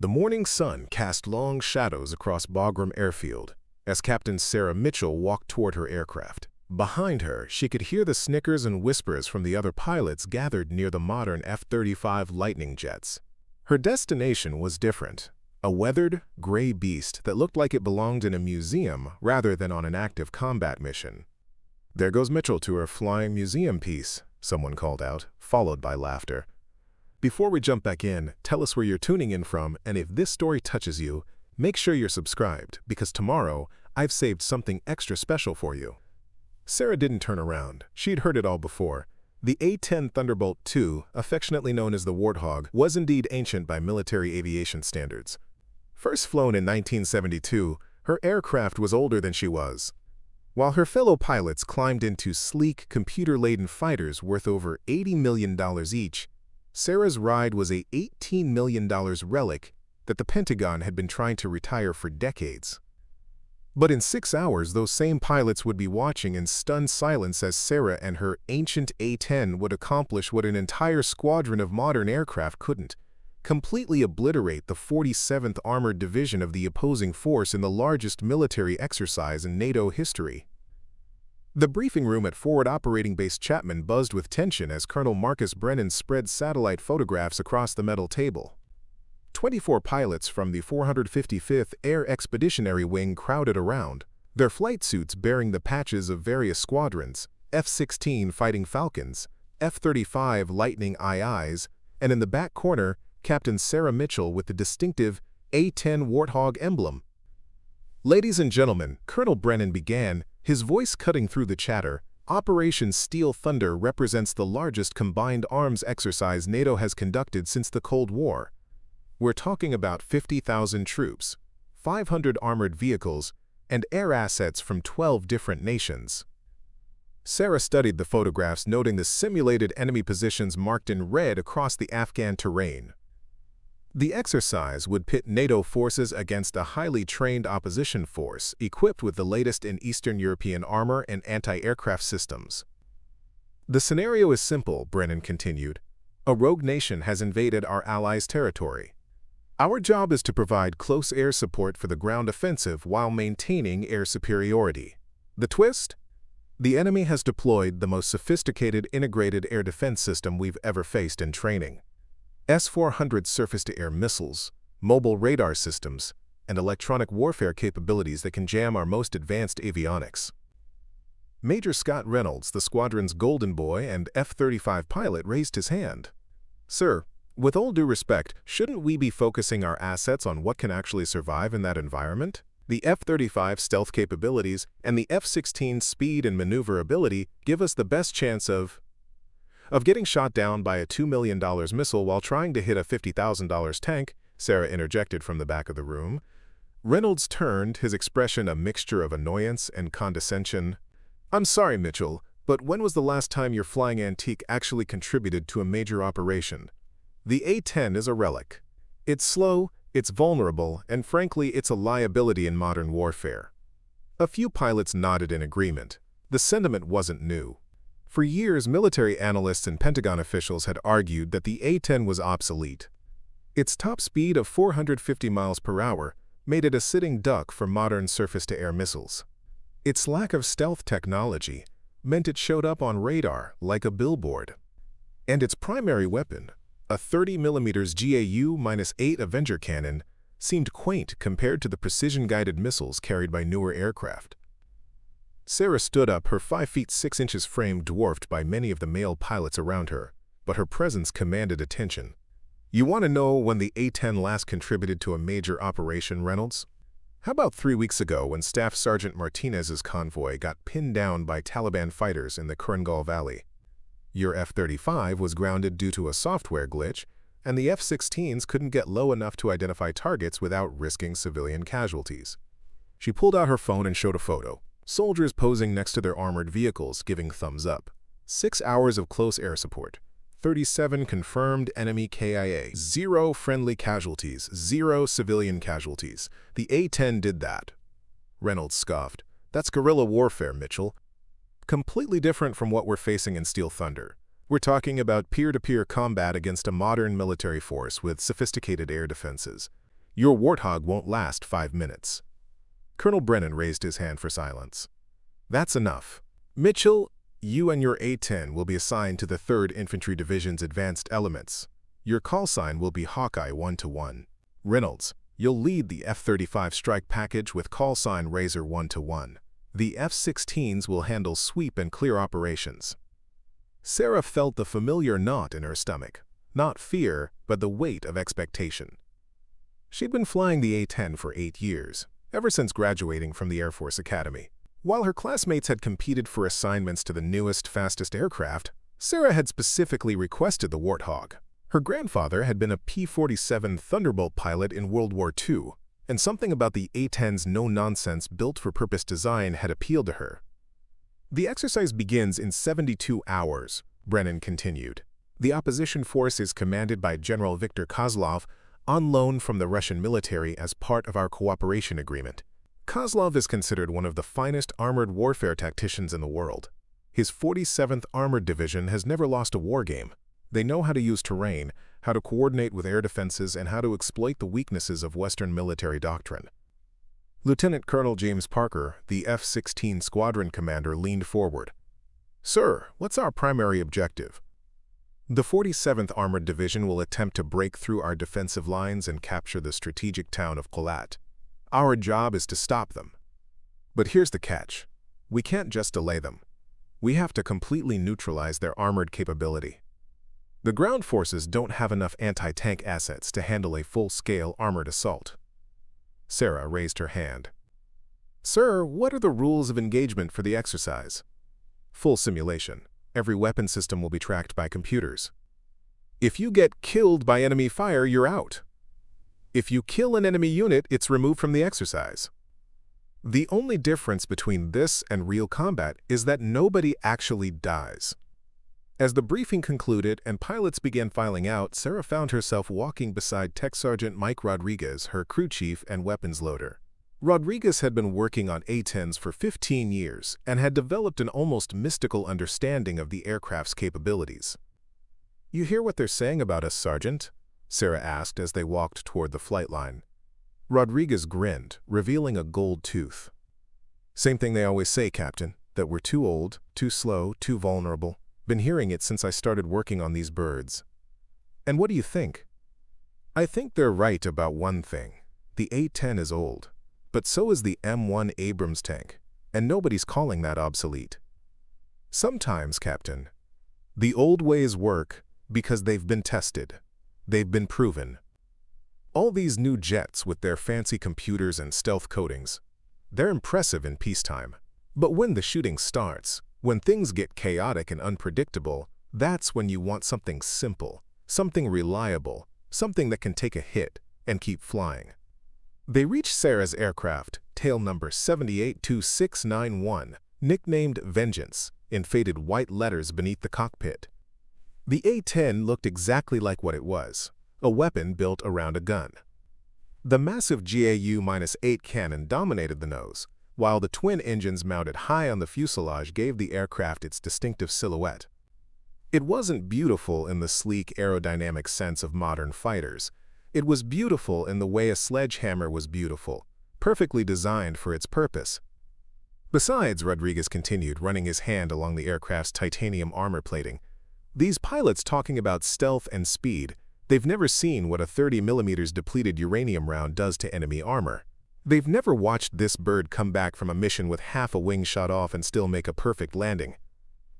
The morning sun cast long shadows across Bagram Airfield as Captain Sarah Mitchell walked toward her aircraft. Behind her, she could hear the snickers and whispers from the other pilots gathered near the modern F-35 Lightning jets. Her destination was different, a weathered, gray beast that looked like it belonged in a museum rather than on an active combat mission. "There goes Mitchell to her flying museum piece," someone called out, followed by laughter. Before we jump back in, tell us where you're tuning in from, and if this story touches you, make sure you're subscribed, because tomorrow I've saved something extra special for you. Sarah didn't turn around. She'd heard it all before. The A-10 Thunderbolt II, affectionately known as the Warthog, was indeed ancient by military aviation standards. First flown in 1972, her aircraft was older than she was. While her fellow pilots climbed into sleek, computer-laden fighters worth over $80 million each, Sarah's ride was a $18 million relic that the Pentagon had been trying to retire for decades. But in 6 hours, those same pilots would be watching in stunned silence as Sarah and her ancient A-10 would accomplish what an entire squadron of modern aircraft couldn't: completely obliterate the 47th Armored Division of the opposing force in the largest military exercise in NATO history. The briefing room at Forward Operating Base Chapman buzzed with tension as Colonel Marcus Brennan spread satellite photographs across the metal table. 24 pilots from the 455th Air Expeditionary Wing crowded around, their flight suits bearing the patches of various squadrons: F-16 Fighting Falcons, F-35 Lightning IIs, and in the back corner, Captain Sarah Mitchell with the distinctive A-10 Warthog emblem. "Ladies and gentlemen," Colonel Brennan began, his voice cutting through the chatter, "Operation Steel Thunder represents the largest combined arms exercise NATO has conducted since the Cold War. We're talking about 50,000 troops, 500 armored vehicles, and air assets from 12 different nations." Sarah studied the photographs, noting the simulated enemy positions marked in red across the Afghan terrain. The exercise would pit NATO forces against a highly trained opposition force equipped with the latest in Eastern European armor and anti-aircraft systems. "The scenario is simple," Brennan continued. "A rogue nation has invaded our allies' territory. Our job is to provide close air support for the ground offensive while maintaining air superiority. The twist? The enemy has deployed the most sophisticated integrated air defense system we've ever faced in training. S-400 surface-to-air missiles, mobile radar systems, and electronic warfare capabilities that can jam our most advanced avionics." Major Scott Reynolds, the squadron's golden boy and F-35 pilot, raised his hand. "Sir, with all due respect, shouldn't we be focusing our assets on what can actually survive in that environment? The F-35 stealth capabilities and the F-16 speed and maneuverability give us the best chance of getting shot down by a $2 million missile while trying to hit a $50,000 tank," Sarah interjected from the back of the room. Reynolds turned, his expression a mixture of annoyance and condescension. "I'm sorry, Mitchell, but when was the last time your flying antique actually contributed to a major operation? The A-10 is a relic. It's slow, it's vulnerable, and frankly, it's a liability in modern warfare." A few pilots nodded in agreement. The sentiment wasn't new. For years, military analysts and Pentagon officials had argued that the A-10 was obsolete. Its top speed of 450 miles per hour made it a sitting duck for modern surface-to-air missiles. Its lack of stealth technology meant it showed up on radar like a billboard. And its primary weapon, a 30mm GAU-8 Avenger cannon, seemed quaint compared to the precision-guided missiles carried by newer aircraft. Sarah stood up, her 5 feet 6 inches frame dwarfed by many of the male pilots around her, but her presence commanded attention. "You want to know when the A-10 last contributed to a major operation, Reynolds? How about 3 weeks ago when Staff Sergeant Martinez's convoy got pinned down by Taliban fighters in the Korangal Valley? Your F-35 was grounded due to a software glitch, and the F-16s couldn't get low enough to identify targets without risking civilian casualties." She pulled out her phone and showed a photo. Soldiers posing next to their armored vehicles, giving thumbs up. 6 hours of close air support. 37 confirmed enemy KIA. 0 friendly casualties. 0 civilian casualties. The A-10 did that. Reynolds scoffed. "That's guerrilla warfare, Mitchell. Completely different from what we're facing in Steel Thunder. We're talking about peer-to-peer combat against a modern military force with sophisticated air defenses. Your Warthog won't last 5 minutes. Colonel Brennan raised his hand for silence. That's enough. Mitchell, you and your A-10 will be assigned to the 3rd Infantry Division's advanced elements. Your call sign will be Hawkeye 1-1. Reynolds, you'll lead the F-35 strike package with call sign Razor 1-1. The F-16s will handle sweep and clear operations. Sarah felt the familiar knot in her stomach. Not fear, but the weight of expectation. She'd been flying the A-10 for 8 years, ever since graduating from the Air Force Academy. While her classmates had competed for assignments to the newest, fastest aircraft, Sarah had specifically requested the Warthog. Her grandfather had been a P-47 Thunderbolt pilot in World War II, and something about the A-10's no-nonsense, built-for-purpose design had appealed to her. The exercise begins in 72 hours, Brennan continued. The opposition force is commanded by General Viktor Kozlov, on loan from the Russian military as part of our cooperation agreement. Kozlov is considered one of the finest armored warfare tacticians in the world. His 47th Armored Division has never lost a war game. They know how to use terrain, how to coordinate with air defenses, and how to exploit the weaknesses of Western military doctrine. Lieutenant Colonel James Parker, the F-16 squadron commander, leaned forward. Sir, what's our primary objective? The 47th Armored Division will attempt to break through our defensive lines and capture the strategic town of Kholat. Our job is to stop them. But here's the catch. We can't just delay them. We have to completely neutralize their armored capability. The ground forces don't have enough anti-tank assets to handle a full-scale armored assault. Sarah raised her hand. Sir, what are the rules of engagement for the exercise? Full simulation. Every weapon system will be tracked by computers. If you get killed by enemy fire, you're out. If you kill an enemy unit, it's removed from the exercise. The only difference between this and real combat is that nobody actually dies. As the briefing concluded and pilots began filing out, Sarah found herself walking beside Tech Sergeant Mike Rodriguez, her crew chief and weapons loader. Rodriguez had been working on A-10s for 15 years and had developed an almost mystical understanding of the aircraft's capabilities. You hear what they're saying about us, Sergeant? Sarah asked as they walked toward the flight line. Rodriguez grinned, revealing a gold tooth. Same thing they always say, Captain, that we're too old, too slow, too vulnerable. Been hearing it since I started working on these birds. And what do you think? I think they're right about one thing. The A-10 is old. But so is the M1 Abrams tank, and nobody's calling that obsolete. Sometimes, Captain, the old ways work because they've been tested. They've been proven. All these new jets with their fancy computers and stealth coatings, they're impressive in peacetime. But when the shooting starts, when things get chaotic and unpredictable, that's when you want something simple, something reliable, something that can take a hit and keep flying. They reached Sarah's aircraft, tail number 782691, nicknamed Vengeance, in faded white letters beneath the cockpit. The A-10 looked exactly like what it was, a weapon built around a gun. The massive GAU-8 cannon dominated the nose, while the twin engines mounted high on the fuselage gave the aircraft its distinctive silhouette. It wasn't beautiful in the sleek aerodynamic sense of modern fighters. It was beautiful in the way a sledgehammer was beautiful, perfectly designed for its purpose. Besides, Rodriguez continued, running his hand along the aircraft's titanium armor plating, these pilots talking about stealth and speed, they've never seen what a 30mm depleted uranium round does to enemy armor. They've never watched this bird come back from a mission with half a wing shot off and still make a perfect landing.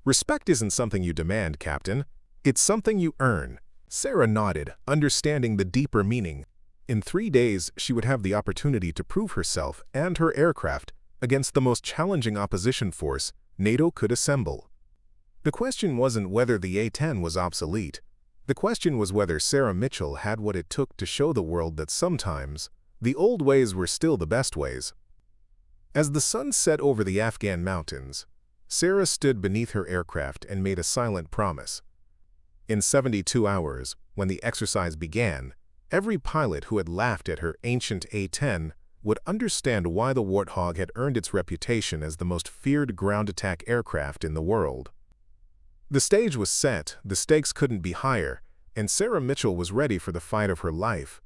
Respect isn't something you demand, Captain. It's something you earn. Sarah nodded, understanding the deeper meaning. In 3 days, she would have the opportunity to prove herself and her aircraft against the most challenging opposition force NATO could assemble. The question wasn't whether the A-10 was obsolete. The question was whether Sarah Mitchell had what it took to show the world that sometimes the old ways were still the best ways. As the sun set over the Afghan mountains, Sarah stood beneath her aircraft and made a silent promise. In 72 hours, when the exercise began, every pilot who had laughed at her ancient A-10 would understand why the Warthog had earned its reputation as the most feared ground attack aircraft in the world. The stage was set, the stakes couldn't be higher, and Sarah Mitchell was ready for the fight of her life.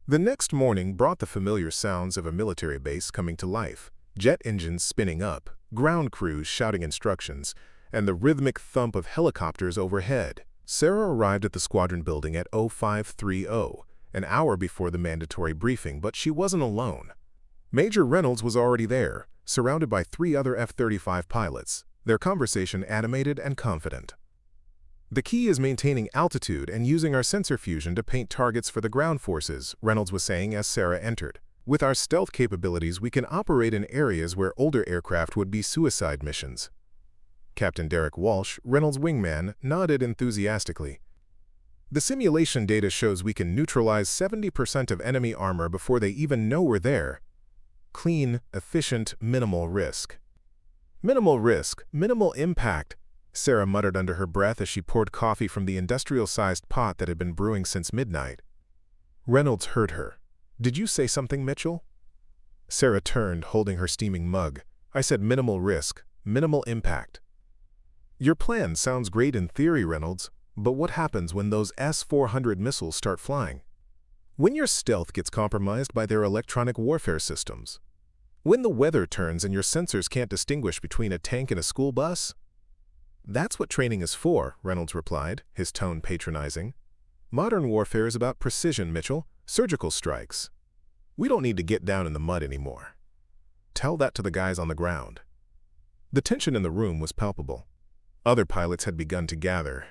The next morning brought the familiar sounds of a military base coming to life, jet engines spinning up, ground crews shouting instructions, and the rhythmic thump of helicopters overhead. Sarah arrived at the squadron building at 0530, an hour before the mandatory briefing, but she wasn't alone. Major Reynolds was already there, surrounded by 3 other F-35 pilots, their conversation animated and confident. "The key is maintaining altitude and using our sensor fusion to paint targets for the ground forces," Reynolds was saying as Sarah entered. "With our stealth capabilities, we can operate in areas where older aircraft would be suicide missions." Captain Derek Walsh, Reynolds' wingman, nodded enthusiastically. "The simulation data shows we can neutralize 70% of enemy armor before they even know we're there. Clean, efficient, minimal risk." "Minimal risk, minimal impact," Sarah muttered under her breath as she poured coffee from the industrial-sized pot that had been brewing since midnight. Reynolds heard her. "Did you say something, Mitchell?" Sarah turned, holding her steaming mug. "I said minimal risk, minimal impact." "Your plan sounds great in theory, Reynolds, but what happens when those S-400 missiles start flying? When your stealth gets compromised by their electronic warfare systems? When the weather turns and your sensors can't distinguish between a tank and a school bus?" "That's what training is for," Reynolds replied, his tone patronizing. "Modern warfare is about precision, Mitchell, surgical strikes. We don't need to get down in the mud anymore. Tell that to the guys on the ground." The tension in the room was palpable. Other pilots had begun to gather,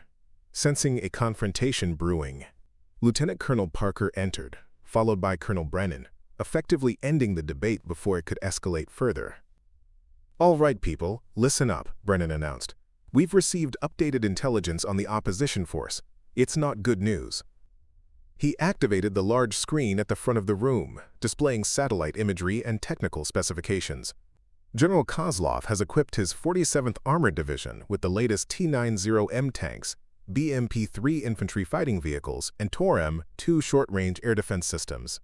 sensing a confrontation brewing. Lieutenant Colonel Parker entered, followed by Colonel Brennan, effectively ending the debate before it could escalate further. "All right, people, listen up," Brennan announced. "We've received updated intelligence on the opposition force. It's not good news." He activated the large screen at the front of the room, displaying satellite imagery and technical specifications. "General Kozlov has equipped his 47th Armored Division with the latest T-90M tanks, BMP-3 infantry fighting vehicles, and TOR-M-2 short-range air defense systems.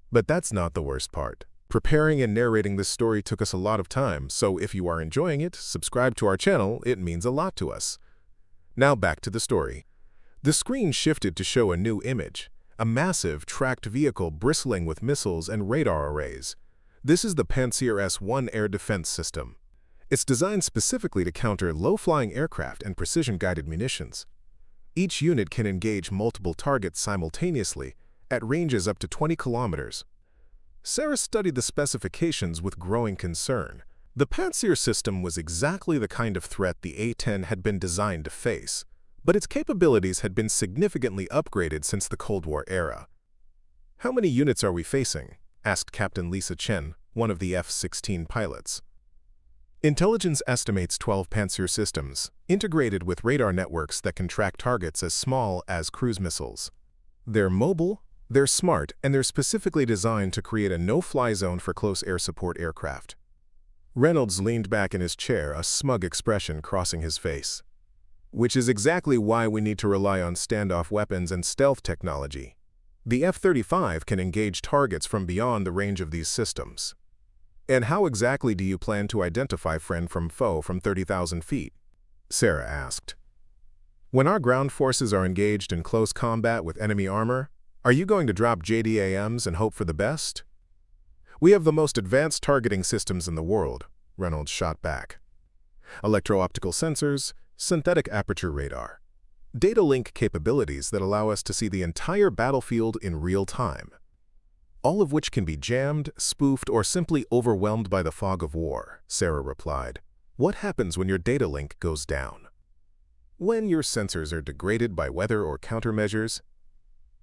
But that's not the worst part. Preparing and narrating this story took us a lot of time, so if you are enjoying it, subscribe to our channel, it means a lot to us." Now back to the story. The screen shifted to show a new image, a massive, tracked vehicle bristling with missiles and radar arrays. This is the Pantsir S-1 air defense system. It's designed specifically to counter low-flying aircraft and precision-guided munitions. Each unit can engage multiple targets simultaneously, at ranges up to 20 kilometers. Sarah studied the specifications with growing concern. The Pantsir system was exactly the kind of threat the A-10 had been designed to face, but its capabilities had been significantly upgraded since the Cold War era. "How many units are we facing?" asked Captain Lisa Chen, one of the F-16 pilots. "Intelligence estimates 12 Pantsir systems, integrated with radar networks that can track targets as small as cruise missiles. They're mobile, they're smart, and they're specifically designed to create a no-fly zone for close air support aircraft." Reynolds leaned back in his chair, a smug expression crossing his face. "Which is exactly why we need to rely on standoff weapons and stealth technology. The F-35 can engage targets from beyond the range of these systems." "And how exactly do you plan to identify friend from foe from 30,000 feet?" Sarah asked. "When our ground forces are engaged in close combat with enemy armor, are you going to drop JDAMs and hope for the best?" "We have the most advanced targeting systems in the world," Reynolds shot back. "Electro-optical sensors, synthetic aperture radar, data link capabilities that allow us to see the entire battlefield in real time. All of which can be jammed, spoofed, or simply overwhelmed by the fog of war," Sarah replied. "What happens when your data link goes down? When your sensors are degraded by weather or countermeasures?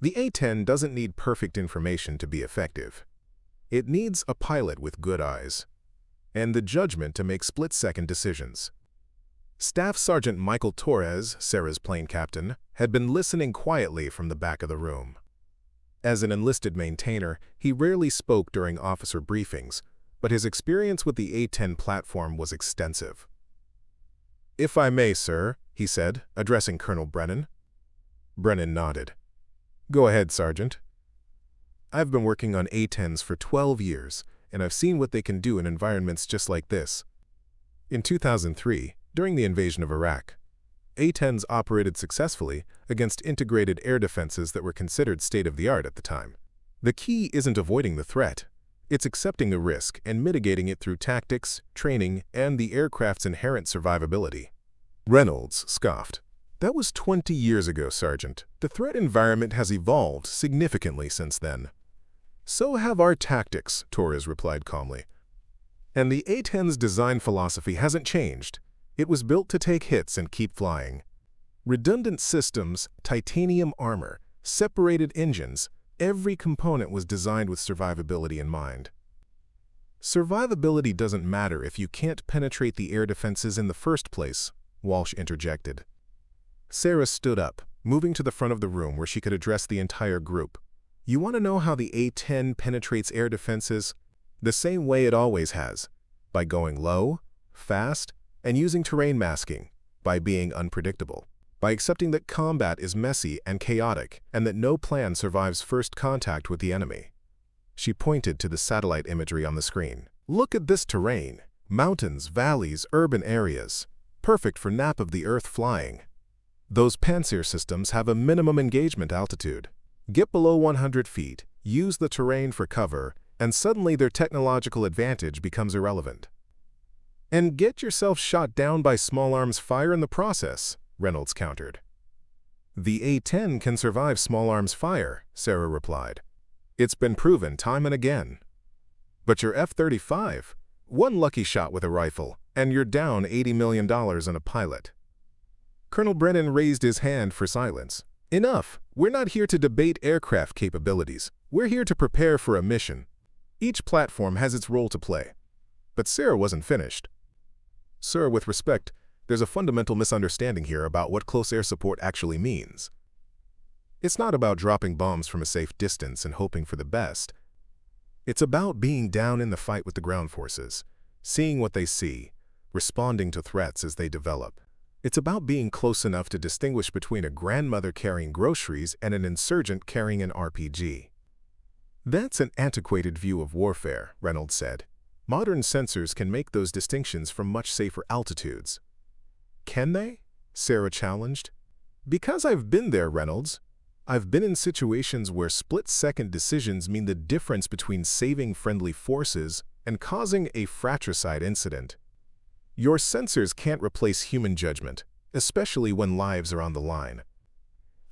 The A-10 doesn't need perfect information to be effective. It needs a pilot with good eyes, and the judgment to make split-second decisions." Staff Sergeant Michael Torres, Sarah's plane captain, had been listening quietly from the back of the room. As an enlisted maintainer, he rarely spoke during officer briefings, but his experience with the A-10 platform was extensive. "If I may, sir," he said, addressing Colonel Brennan. Brennan nodded. "Go ahead, Sergeant." "I've been working on A-10s for 12 years, and I've seen what they can do in environments just like this. In 2003, during the invasion of Iraq, A-10s operated successfully against integrated air defenses that were considered state-of-the-art at the time. The key isn't avoiding the threat. It's accepting the risk and mitigating it through tactics, training, and the aircraft's inherent survivability. Reynolds scoffed. That was 20 years ago, Sergeant. The threat environment has evolved significantly since then. So have our tactics, Torres replied calmly. And the A-10's design philosophy hasn't changed. It was built to take hits and keep flying. Redundant systems, titanium armor, separated engines, every component was designed with survivability in mind. Survivability doesn't matter if you can't penetrate the air defenses in the first place, Walsh interjected. Sarah stood up, moving to the front of the room where she could address the entire group. You want to know how the A-10 penetrates air defenses? The same way it always has, by going low, fast, and using terrain masking, by being unpredictable, by accepting that combat is messy and chaotic and that no plan survives first contact with the enemy. She pointed to the satellite imagery on the screen. Look at this terrain. Mountains, valleys, urban areas. Perfect for nap of the earth flying. Those Panzer systems have a minimum engagement altitude. Get below 100 feet, use the terrain for cover, and suddenly their technological advantage becomes irrelevant. And get yourself shot down by small arms fire in the process, Reynolds countered. The A-10 can survive small arms fire, Sarah replied. It's been proven time and again. But your F-35, one lucky shot with a rifle, and you're down $80 million on a pilot. Colonel Brennan raised his hand for silence. Enough. We're not here to debate aircraft capabilities. We're here to prepare for a mission. Each platform has its role to play. But Sarah wasn't finished. Sir, with respect, there's a fundamental misunderstanding here about what close air support actually means. It's not about dropping bombs from a safe distance and hoping for the best. It's about being down in the fight with the ground forces, seeing what they see, responding to threats as they develop. It's about being close enough to distinguish between a grandmother carrying groceries and an insurgent carrying an RPG. That's an antiquated view of warfare, Reynolds said. Modern sensors can make those distinctions from much safer altitudes. Can they? Sarah challenged. Because I've been there, Reynolds. I've been in situations where split-second decisions mean the difference between saving friendly forces and causing a fratricide incident. Your sensors can't replace human judgment, especially when lives are on the line.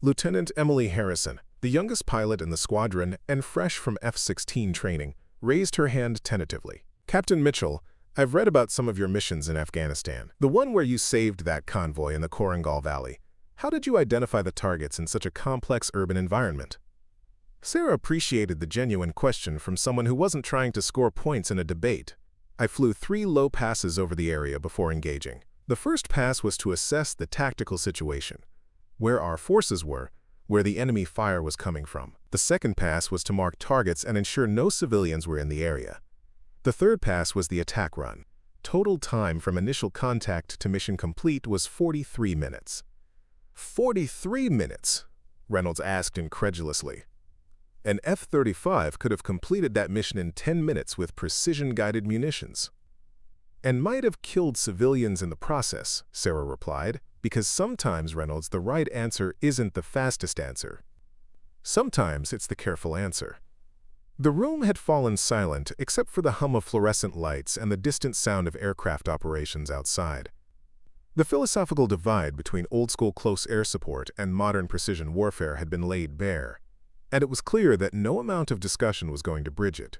Lieutenant Emily Harrison, the youngest pilot in the squadron and fresh from F-16 training, raised her hand tentatively. Captain Mitchell, I've read about some of your missions in Afghanistan. The one where you saved that convoy in the Korangal Valley. How did you identify the targets in such a complex urban environment? Sarah appreciated the genuine question from someone who wasn't trying to score points in a debate. I flew 3 low passes over the area before engaging. The first pass was to assess the tactical situation, where our forces were, where the enemy fire was coming from. The second pass was to mark targets and ensure no civilians were in the area. The third pass was the attack run. Total time from initial contact to mission complete was 43 minutes. 43 minutes? Reynolds asked incredulously. An F-35 could have completed that mission in 10 minutes with precision-guided munitions. And might have killed civilians in the process, Sarah replied, because sometimes, Reynolds, the right answer isn't the fastest answer. Sometimes it's the careful answer. The room had fallen silent except for the hum of fluorescent lights and the distant sound of aircraft operations outside. The philosophical divide between old-school close air support and modern precision warfare had been laid bare, and it was clear that no amount of discussion was going to bridge it.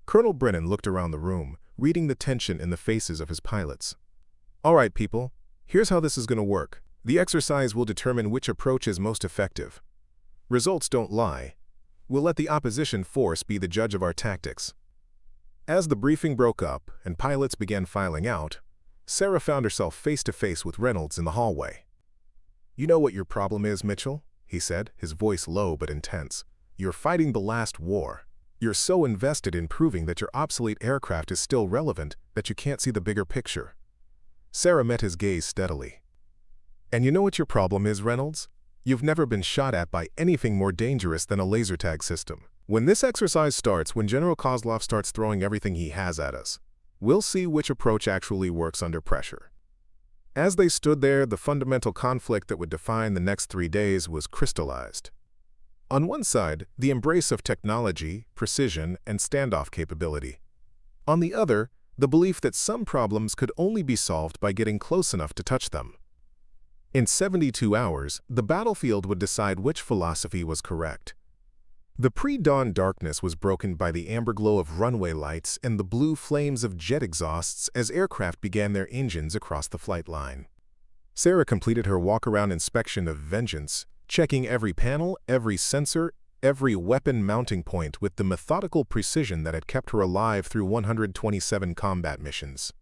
Colonel Brennan looked around the room, reading the tension in the faces of his pilots. All right, people, here's how this is going to work. The exercise will determine which approach is most effective. Results don't lie. We'll let the opposition force be the judge of our tactics. As the briefing broke up and pilots began filing out, Sarah found herself face-to-face with Reynolds in the hallway. You know what your problem is, Mitchell? He said, his voice low but intense. You're fighting the last war. You're so invested in proving that your obsolete aircraft is still relevant that you can't see the bigger picture. Sarah met his gaze steadily. And you know what your problem is, Reynolds? You've never been shot at by anything more dangerous than a laser tag system. When this exercise starts, when General Kozlov starts throwing everything he has at us, we'll see which approach actually works under pressure. As they stood there, the fundamental conflict that would define the next 3 days was crystallized. On one side, the embrace of technology, precision, and standoff capability. On the other, the belief that some problems could only be solved by getting close enough to touch them. In 72 hours, the battlefield would decide which philosophy was correct. The pre-dawn darkness was broken by the amber glow of runway lights and the blue flames of jet exhausts as aircraft began their engines across the flight line. Sarah completed her walk-around inspection of Vengeance, checking every panel, every sensor, every weapon mounting point with the methodical precision that had kept her alive through 127 combat missions.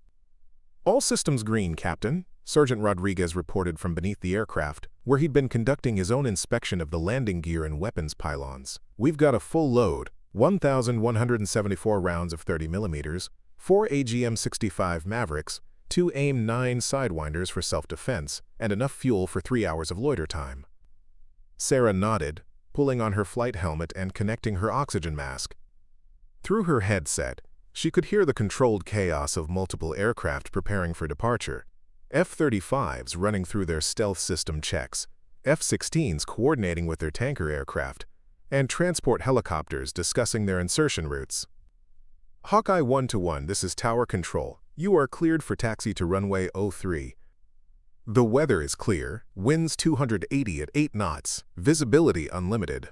"All systems green, Captain," Sergeant Rodriguez reported from beneath the aircraft, where he'd been conducting his own inspection of the landing gear and weapons pylons. "We've got a full load, 1,174 rounds of 30mm, 4 AGM-65 Mavericks, 2 AIM-9 Sidewinders for self-defense, and enough fuel for 3 hours of loiter time." Sarah nodded, pulling on her flight helmet and connecting her oxygen mask. Through her headset, she could hear the controlled chaos of multiple aircraft preparing for departure. F-35s running through their stealth system checks, F-16s coordinating with their tanker aircraft, and transport helicopters discussing their insertion routes. "Hawkeye 1-1, this is Tower Control. You are cleared for taxi to runway 03. The weather is clear, winds 280 at 8 knots, visibility unlimited."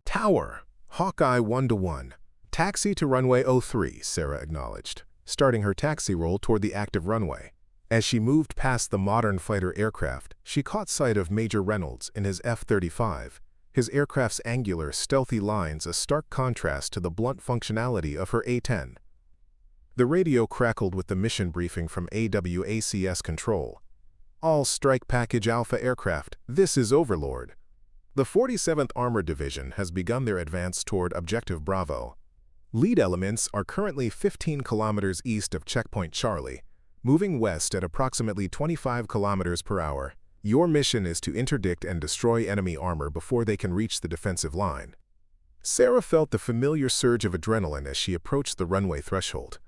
"Tower, Hawkeye 1-1. Taxi to runway 03, Sarah acknowledged, starting her taxi roll toward the active runway. As she moved past the modern fighter aircraft, she caught sight of Major Reynolds in his F-35, his aircraft's angular, stealthy lines a stark contrast to the blunt functionality of her A-10. The radio crackled with the mission briefing from AWACS Control. "All Strike Package Alpha aircraft, this is Overlord. The 47th Armored Division has begun their advance toward Objective Bravo. Lead elements are currently 15 kilometers east of Checkpoint Charlie, moving west at approximately 25 kilometers per hour. Your mission is to interdict and destroy enemy armor before they can reach the defensive line." Sarah felt the familiar surge of adrenaline as she approached the runway threshold.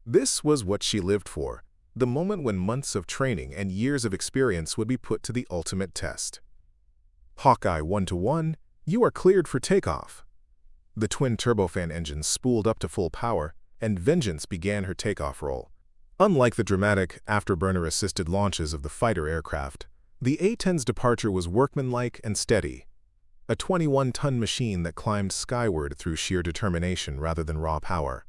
This was what she lived for, the moment when months of training and years of experience would be put to the ultimate test. "Hawkeye 1-1, you are cleared for takeoff." The twin turbofan engines spooled up to full power, and Vengeance began her takeoff roll. Unlike the dramatic afterburner-assisted launches of the fighter aircraft, the A-10's departure was workmanlike and steady, a 21-ton machine that climbed skyward through sheer determination rather than raw power.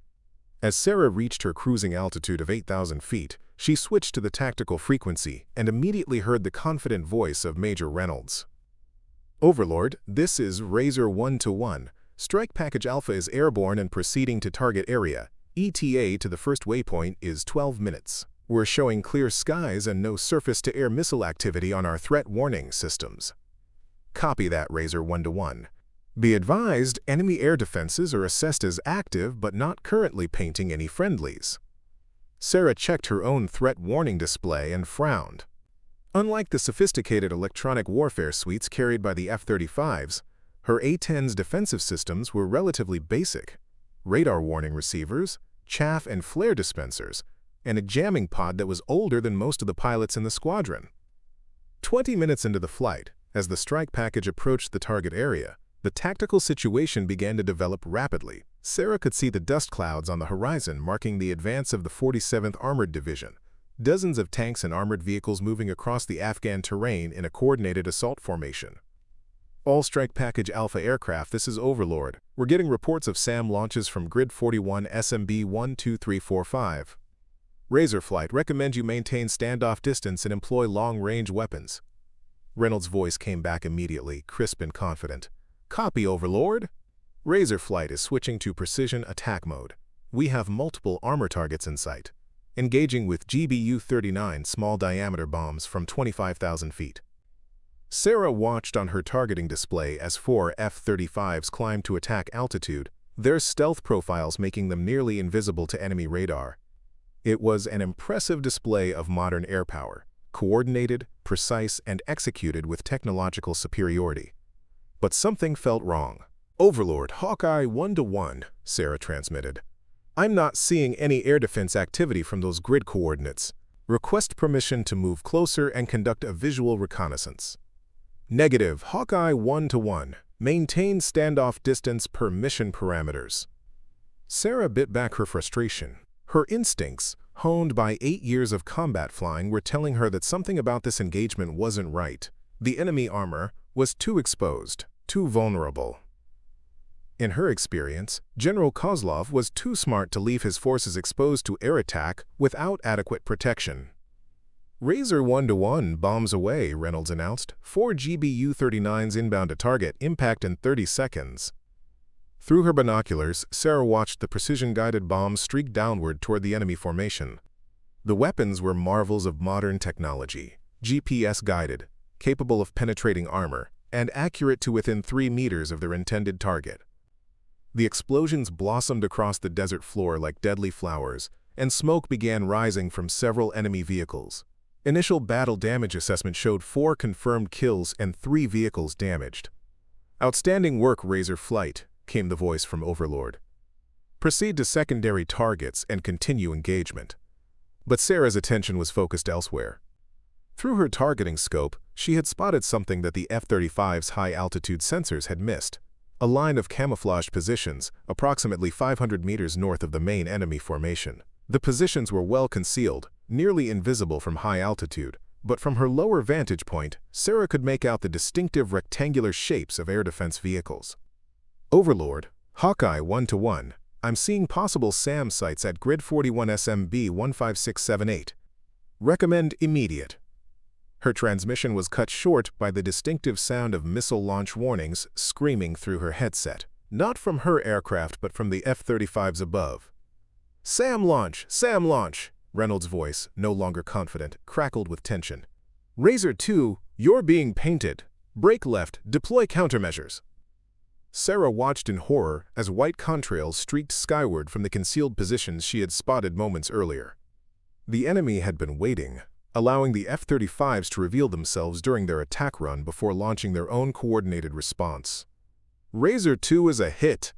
As Sarah reached her cruising altitude of 8,000 feet, she switched to the tactical frequency and immediately heard the confident voice of Major Reynolds. "Overlord, this is Razor 1-1. Strike Package Alpha is airborne and proceeding to target area. ETA to the first waypoint is 12 minutes. We're showing clear skies and no surface-to-air missile activity on our threat warning systems." "Copy that, Razor 1-1. Be advised, enemy air defenses are assessed as active but not currently painting any friendlies." Sarah checked her own threat warning display and frowned. Unlike the sophisticated electronic warfare suites carried by the F-35s, her A-10's defensive systems were relatively basic. Radar warning receivers, chaff and flare dispensers, and a jamming pod that was older than most of the pilots in the squadron. 20 minutes into the flight, as the strike package approached the target area, the tactical situation began to develop rapidly. Sarah could see the dust clouds on the horizon marking the advance of the 47th Armored Division, dozens of tanks and armored vehicles moving across the Afghan terrain in a coordinated assault formation. "All Strike Package Alpha aircraft, this is Overlord. We're getting reports of SAM launches from Grid 41 SMB 12345. Razor Flight, recommend you maintain standoff distance and employ long-range weapons." Reynolds' voice came back immediately, crisp and confident. "Copy, Overlord. Razor Flight is switching to precision attack mode. We have multiple armor targets in sight, engaging with GBU-39 small-diameter bombs from 25,000 feet." Sarah watched on her targeting display as 4 F-35s climbed to attack altitude, their stealth profiles making them nearly invisible to enemy radar. It was an impressive display of modern air power, coordinated, precise, and executed with technological superiority. But something felt wrong. "Overlord, Hawkeye 1-1, Sarah transmitted. "I'm not seeing any air defense activity from those grid coordinates. Request permission to move closer and conduct a visual reconnaissance." "Negative, Hawkeye 1-1. Maintain standoff distance per mission parameters. Sarah bit back her frustration. Her instincts, honed by 8 years of combat flying, were telling her that something about this engagement wasn't right. The enemy armor was too exposed, too vulnerable. In her experience, General Kozlov was too smart to leave his forces exposed to air attack without adequate protection. Razor 1-1 bombs away, Reynolds announced. 4 GBU-39s inbound to target, impact in 30 seconds. Through her binoculars, Sarah watched the precision-guided bombs streak downward toward the enemy formation. The weapons were marvels of modern technology, GPS-guided, capable of penetrating armor, and accurate to within 3 meters of their intended target. The explosions blossomed across the desert floor like deadly flowers, and smoke began rising from several enemy vehicles. Initial battle damage assessment showed 4 confirmed kills and 3 vehicles damaged. "Outstanding work, Razor Flight," came the voice from Overlord. "Proceed to secondary targets and continue engagement." But Sarah's attention was focused elsewhere. Through her targeting scope, she had spotted something that the F-35's high-altitude sensors had missed. A line of camouflaged positions, approximately 500 meters north of the main enemy formation. The positions were well concealed, nearly invisible from high altitude, but from her lower vantage point, Sarah could make out the distinctive rectangular shapes of air defense vehicles. "Overlord, Hawkeye 1-1, I'm seeing possible SAM sites at Grid 41 SMB 15678. Recommend immediate." Her transmission was cut short by the distinctive sound of missile launch warnings screaming through her headset, not from her aircraft but from the F-35s above. "SAM launch! SAM launch!" Reynolds' voice, no longer confident, crackled with tension. "Razor 2, you're being painted. Break left, deploy countermeasures." Sarah watched in horror as white contrails streaked skyward from the concealed positions she had spotted moments earlier. The enemy had been waiting, allowing the F-35s to reveal themselves during their attack run before launching their own coordinated response. "Razor 2 is a hit.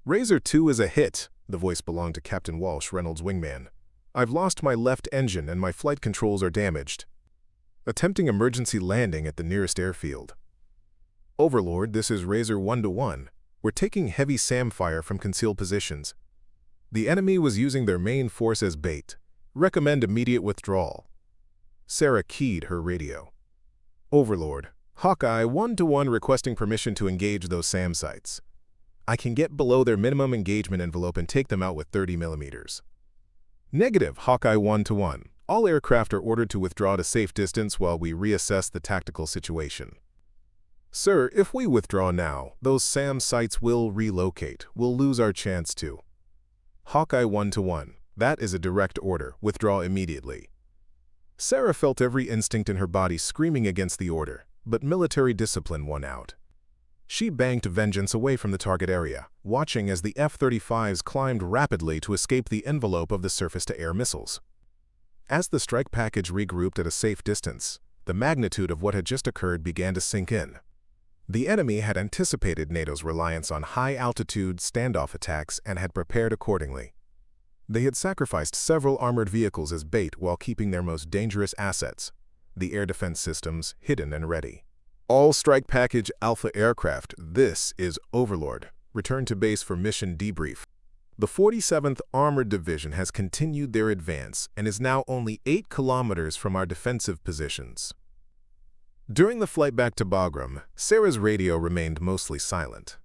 Razor 2 is a hit." The voice belonged to Captain Walsh, Reynolds' wingman. "I've lost my left engine and my flight controls are damaged. Attempting emergency landing at the nearest airfield." "Overlord, this is Razor 1-1. We're taking heavy SAM fire from concealed positions. The enemy was using their main force as bait. Recommend immediate withdrawal." Sarah keyed her radio. "Overlord, Hawkeye 1-1 requesting permission to engage those SAM sites. I can get below their minimum engagement envelope and take them out with 30 millimeters. Negative, Hawkeye 1-1. All aircraft are ordered to withdraw to safe distance while we reassess the tactical situation. Sir, if we withdraw now, those SAM sites will relocate. We'll lose our chance to." Hawkeye 1-1. That is a direct order. Withdraw immediately. Sarah felt every instinct in her body screaming against the order, but military discipline won out. She banked vengeance away from the target area, watching as the F-35s climbed rapidly to escape the envelope of the surface-to-air missiles. As the strike package regrouped at a safe distance, the magnitude of what had just occurred began to sink in. The enemy had anticipated NATO's reliance on high-altitude standoff attacks and had prepared accordingly. They had sacrificed several armored vehicles as bait while keeping their most dangerous assets, the air defense systems, hidden and ready. "All strike package Alpha aircraft, this is Overlord. Return to base for mission debrief. The 47th Armored Division has continued their advance and is now only 8 kilometers from our defensive positions." During the flight back to Bagram, Sarah's radio remained mostly silent.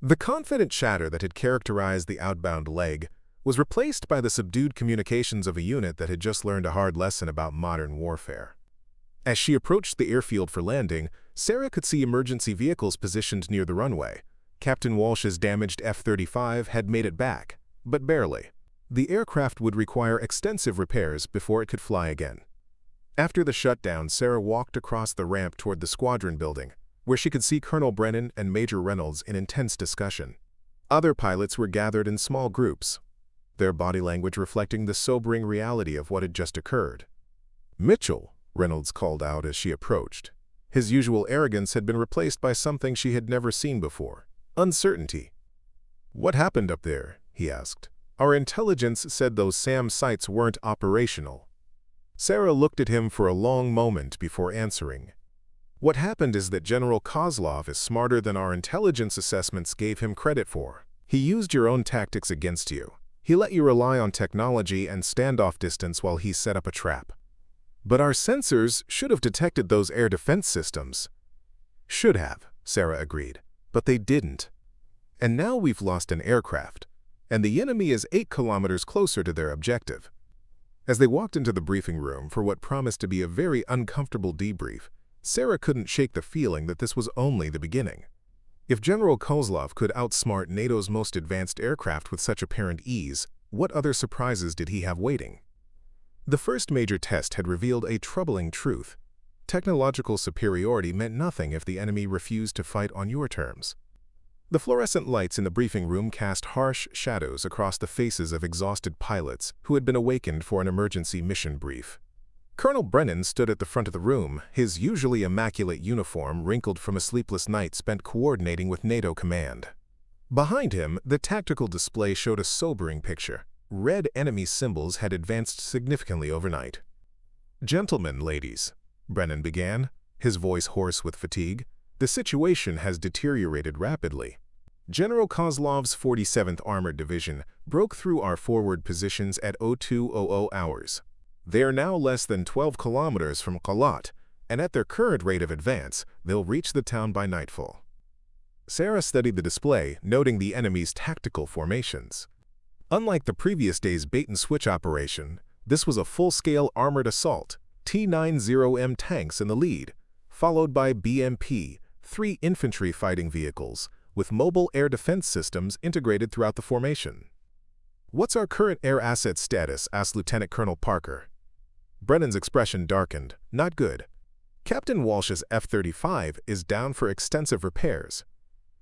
The confident chatter that had characterized the outbound leg was replaced by the subdued communications of a unit that had just learned a hard lesson about modern warfare. As she approached the airfield for landing, Sarah could see emergency vehicles positioned near the runway. Captain Walsh's damaged F-35 had made it back, but barely. The aircraft would require extensive repairs before it could fly again. After the shutdown, Sarah walked across the ramp toward the squadron building, where she could see Colonel Brennan and Major Reynolds in intense discussion. Other pilots were gathered in small groups, their body language reflecting the sobering reality of what had just occurred. "Mitchell," Reynolds called out as she approached. His usual arrogance had been replaced by something she had never seen before: uncertainty. "What happened up there?" he asked. "Our intelligence said those SAM sites weren't operational." Sarah looked at him for a long moment before answering. What happened is that General Kozlov is smarter than our intelligence assessments gave him credit for. He used your own tactics against you. He let you rely on technology and standoff distance while he set up a trap. But our sensors should have detected those air defense systems. Should have, Sarah agreed, but they didn't. And now we've lost an aircraft, and the enemy is 8 kilometers closer to their objective. As they walked into the briefing room for what promised to be a very uncomfortable debrief, Sarah couldn't shake the feeling that this was only the beginning. If General Kozlov could outsmart NATO's most advanced aircraft with such apparent ease, what other surprises did he have waiting? The first major test had revealed a troubling truth. Technological superiority meant nothing if the enemy refused to fight on your terms. The fluorescent lights in the briefing room cast harsh shadows across the faces of exhausted pilots who had been awakened for an emergency mission brief. Colonel Brennan stood at the front of the room, his usually immaculate uniform wrinkled from a sleepless night spent coordinating with NATO command. Behind him, the tactical display showed a sobering picture. Red enemy symbols had advanced significantly overnight. "Gentlemen, ladies," Brennan began, his voice hoarse with fatigue, "the situation has deteriorated rapidly. General Kozlov's 47th Armored Division broke through our forward positions at 0200 hours. They are now less than 12 kilometers from Kalat, and at their current rate of advance, they'll reach the town by nightfall." Sarah studied the display, noting the enemy's tactical formations. Unlike the previous day's bait-and-switch operation, this was a full-scale armored assault, T-90M tanks in the lead, followed by BMP, 3 infantry fighting vehicles, with mobile air defense systems integrated throughout the formation. "What's our current air asset status?" asked Lieutenant Colonel Parker. Brennan's expression darkened. "Not good. Captain Walsh's F-35 is down for extensive repairs.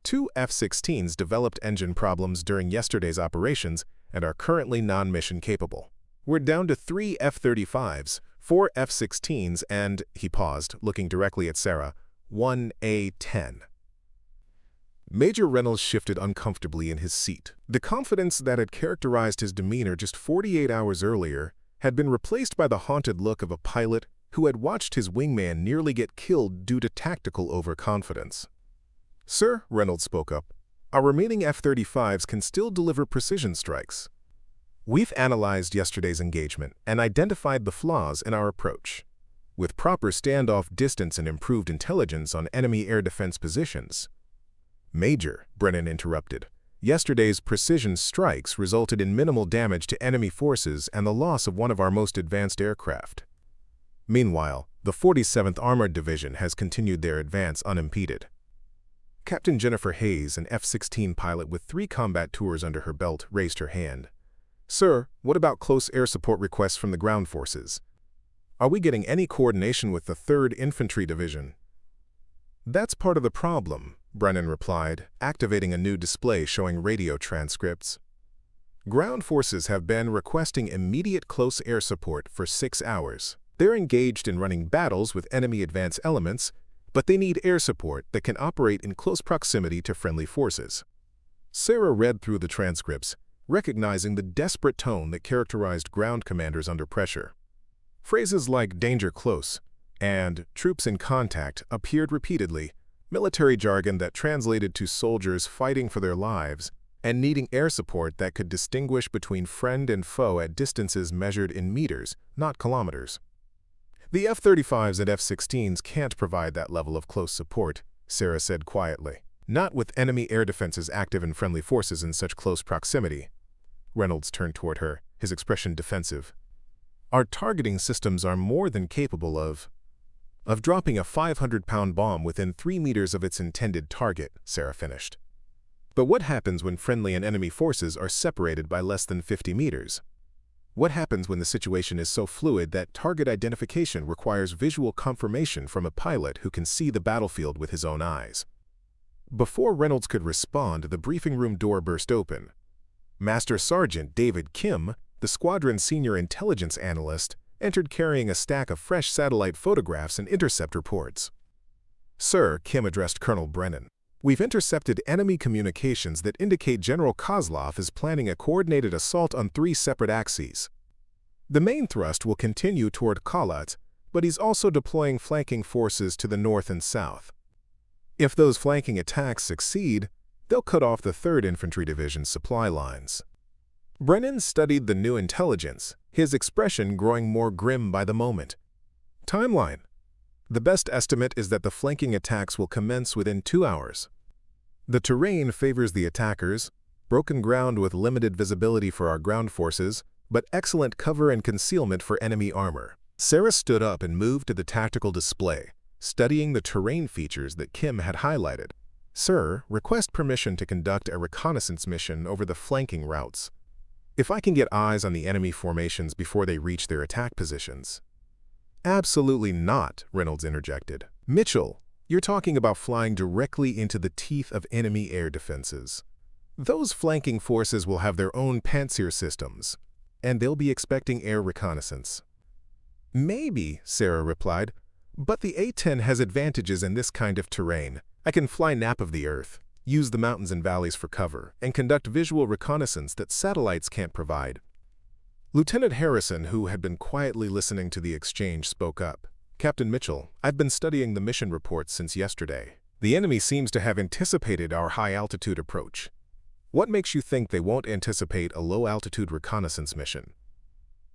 2 F-16s developed engine problems during yesterday's operations and are currently non-mission capable. We're down to 3 F-35s, 4 F-16s, and," he paused, looking directly at Sarah, "1 A-10. Major Reynolds shifted uncomfortably in his seat. The confidence that had characterized his demeanor just 48 hours earlier had been replaced by the haunted look of a pilot who had watched his wingman nearly get killed due to tactical overconfidence. "Sir," Reynolds spoke up, "our remaining F-35s can still deliver precision strikes. We've analyzed yesterday's engagement and identified the flaws in our approach. With proper standoff distance and improved intelligence on enemy air defense positions." "Major," Brennan interrupted, "yesterday's precision strikes resulted in minimal damage to enemy forces and the loss of one of our most advanced aircraft. Meanwhile, the 47th Armored Division has continued their advance unimpeded." Captain Jennifer Hayes, an F-16 pilot with 3 combat tours under her belt, raised her hand. "Sir, what about close air support requests from the ground forces? Are we getting any coordination with the 3rd Infantry Division?" "That's part of the problem," Brennan replied, activating a new display showing radio transcripts. "Ground forces have been requesting immediate close air support for 6 hours. They're engaged in running battles with enemy advance elements, but they need air support that can operate in close proximity to friendly forces." Sarah read through the transcripts, recognizing the desperate tone that characterized ground commanders under pressure. Phrases like "danger close" and "troops in contact" appeared repeatedly, military jargon that translated to soldiers fighting for their lives and needing air support that could distinguish between friend and foe at distances measured in meters, not kilometers. "The F-35s and F-16s can't provide that level of close support," Sarah said quietly. "Not with enemy air defenses active in friendly forces in such close proximity." Reynolds turned toward her, his expression defensive. "Our targeting systems are more than capable of dropping a 500-pound bomb within 3 meters of its intended target," Sarah finished. "But what happens when friendly and enemy forces are separated by less than 50 meters? What happens when the situation is so fluid that target identification requires visual confirmation from a pilot who can see the battlefield with his own eyes?" Before Reynolds could respond, the briefing room door burst open. Master Sergeant David Kim, the squadron's senior intelligence analyst, entered carrying a stack of fresh satellite photographs and intercept reports. "Sir," Kim addressed Colonel Brennan, "we've intercepted enemy communications that indicate General Kozlov is planning a coordinated assault on 3 separate axes. The main thrust will continue toward Kalat, but he's also deploying flanking forces to the north and south. If those flanking attacks succeed, they'll cut off the 3rd Infantry Division's supply lines. Brennan studied the new intelligence, his expression growing more grim by the moment. Timeline. The best estimate is that the flanking attacks will commence within 2 hours. The terrain favors the attackers, broken ground with limited visibility for our ground forces, but excellent cover and concealment for enemy armor. Sarah stood up and moved to the tactical display, studying the terrain features that Kim had highlighted. Sir, request permission to conduct a reconnaissance mission over the flanking routes. If I can get eyes on the enemy formations before they reach their attack positions. Absolutely not, Reynolds interjected. Mitchell, you're talking about flying directly into the teeth of enemy air defenses. Those flanking forces will have their own Panzer systems, and they'll be expecting air reconnaissance. Maybe, Sarah replied, but the A-10 has advantages in this kind of terrain. I can fly nap of the Earth, use the mountains and valleys for cover, and conduct visual reconnaissance that satellites can't provide. Lieutenant Harrison, who had been quietly listening to the exchange, spoke up. Captain Mitchell, I've been studying the mission reports since yesterday. The enemy seems to have anticipated our high-altitude approach. What makes you think they won't anticipate a low-altitude reconnaissance mission?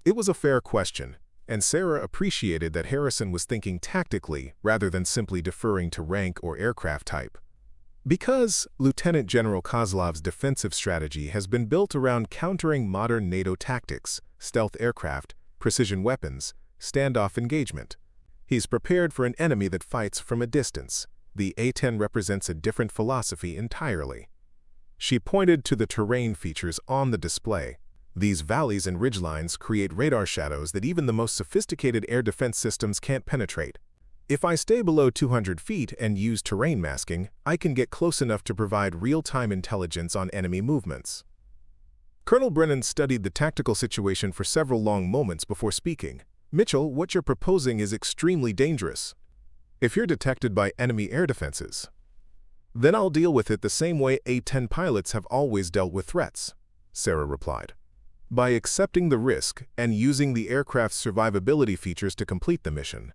It was a fair question, and Sarah appreciated that Harrison was thinking tactically rather than simply deferring to rank or aircraft type. Because Lieutenant General Kozlov's defensive strategy has been built around countering modern NATO tactics, stealth aircraft, precision weapons, standoff engagement. He's prepared for an enemy that fights from a distance. The A-10 represents a different philosophy entirely. She pointed to the terrain features on the display. These valleys and ridgelines create radar shadows that even the most sophisticated air defense systems can't penetrate. If I stay below 200 feet and use terrain masking, I can get close enough to provide real-time intelligence on enemy movements. Colonel Brennan studied the tactical situation for several long moments before speaking. Mitchell, what you're proposing is extremely dangerous. If you're detected by enemy air defenses, then I'll deal with it the same way A-10 pilots have always dealt with threats, Sarah replied. By accepting the risk and using the aircraft's survivability features to complete the mission.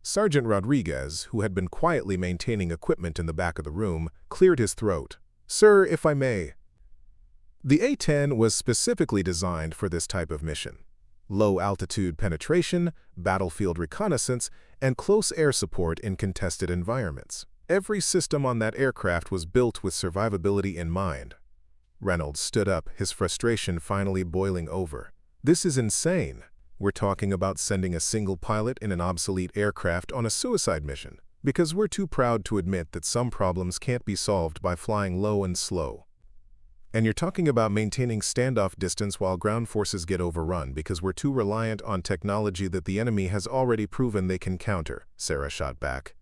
Sergeant Rodriguez, who had been quietly maintaining equipment in the back of the room, cleared his throat. Sir, if I may. The A-10 was specifically designed for this type of mission. Low-altitude penetration, battlefield reconnaissance, and close air support in contested environments. Every system on that aircraft was built with survivability in mind. Reynolds stood up, his frustration finally boiling over. This is insane. We're talking about sending a single pilot in an obsolete aircraft on a suicide mission, because we're too proud to admit that some problems can't be solved by flying low and slow. And you're talking about maintaining standoff distance while ground forces get overrun because we're too reliant on technology that the enemy has already proven they can counter, Sarah shot back.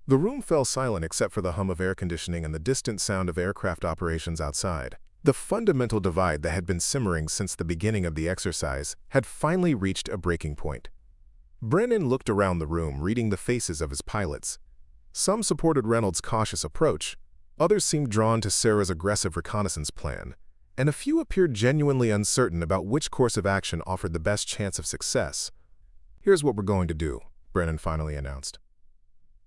The room fell silent except for the hum of air conditioning and the distant sound of aircraft operations outside. The fundamental divide that had been simmering since the beginning of the exercise had finally reached a breaking point. Brennan looked around the room, reading the faces of his pilots. Some supported Reynolds' cautious approach, others seemed drawn to Sarah's aggressive reconnaissance plan, and a few appeared genuinely uncertain about which course of action offered the best chance of success. Here's what we're going to do, Brennan finally announced.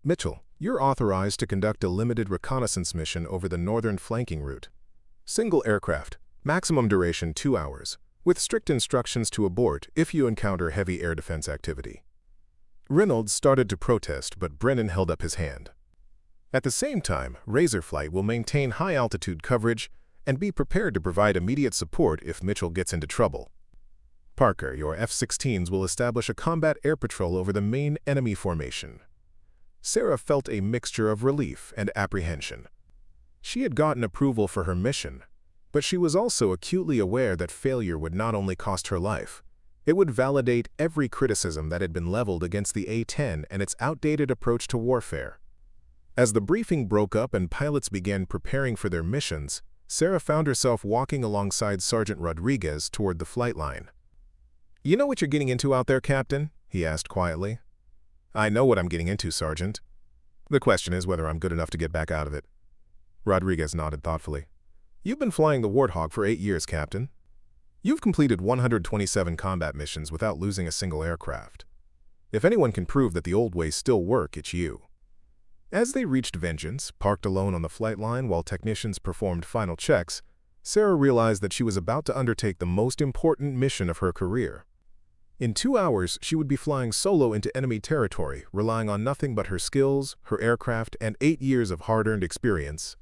Mitchell, you're authorized to conduct a limited reconnaissance mission over the northern flanking route. Single aircraft, maximum duration 2 hours, with strict instructions to abort if you encounter heavy air defense activity. Reynolds started to protest, but Brennan held up his hand. At the same time, Razor Flight will maintain high-altitude coverage and be prepared to provide immediate support if Mitchell gets into trouble. Parker, your F-16s will establish a combat air patrol over the main enemy formation. Sarah felt a mixture of relief and apprehension. She had gotten approval for her mission, but she was also acutely aware that failure would not only cost her life, it would validate every criticism that had been leveled against the A-10 and its outdated approach to warfare. As the briefing broke up and pilots began preparing for their missions, Sarah found herself walking alongside Sergeant Rodriguez toward the flight line. "You know what you're getting into out there, Captain?" he asked quietly. "I know what I'm getting into, Sergeant. The question is whether I'm good enough to get back out of it." Rodriguez nodded thoughtfully. "You've been flying the Warthog for 8 years, Captain. You've completed 127 combat missions without losing a single aircraft. If anyone can prove that the old ways still work, it's you." As they reached Vengeance, parked alone on the flight line while technicians performed final checks, Sarah realized that she was about to undertake the most important mission of her career. In 2 hours, she would be flying solo into enemy territory, relying on nothing but her skills, her aircraft, and 8 years of hard-earned experience.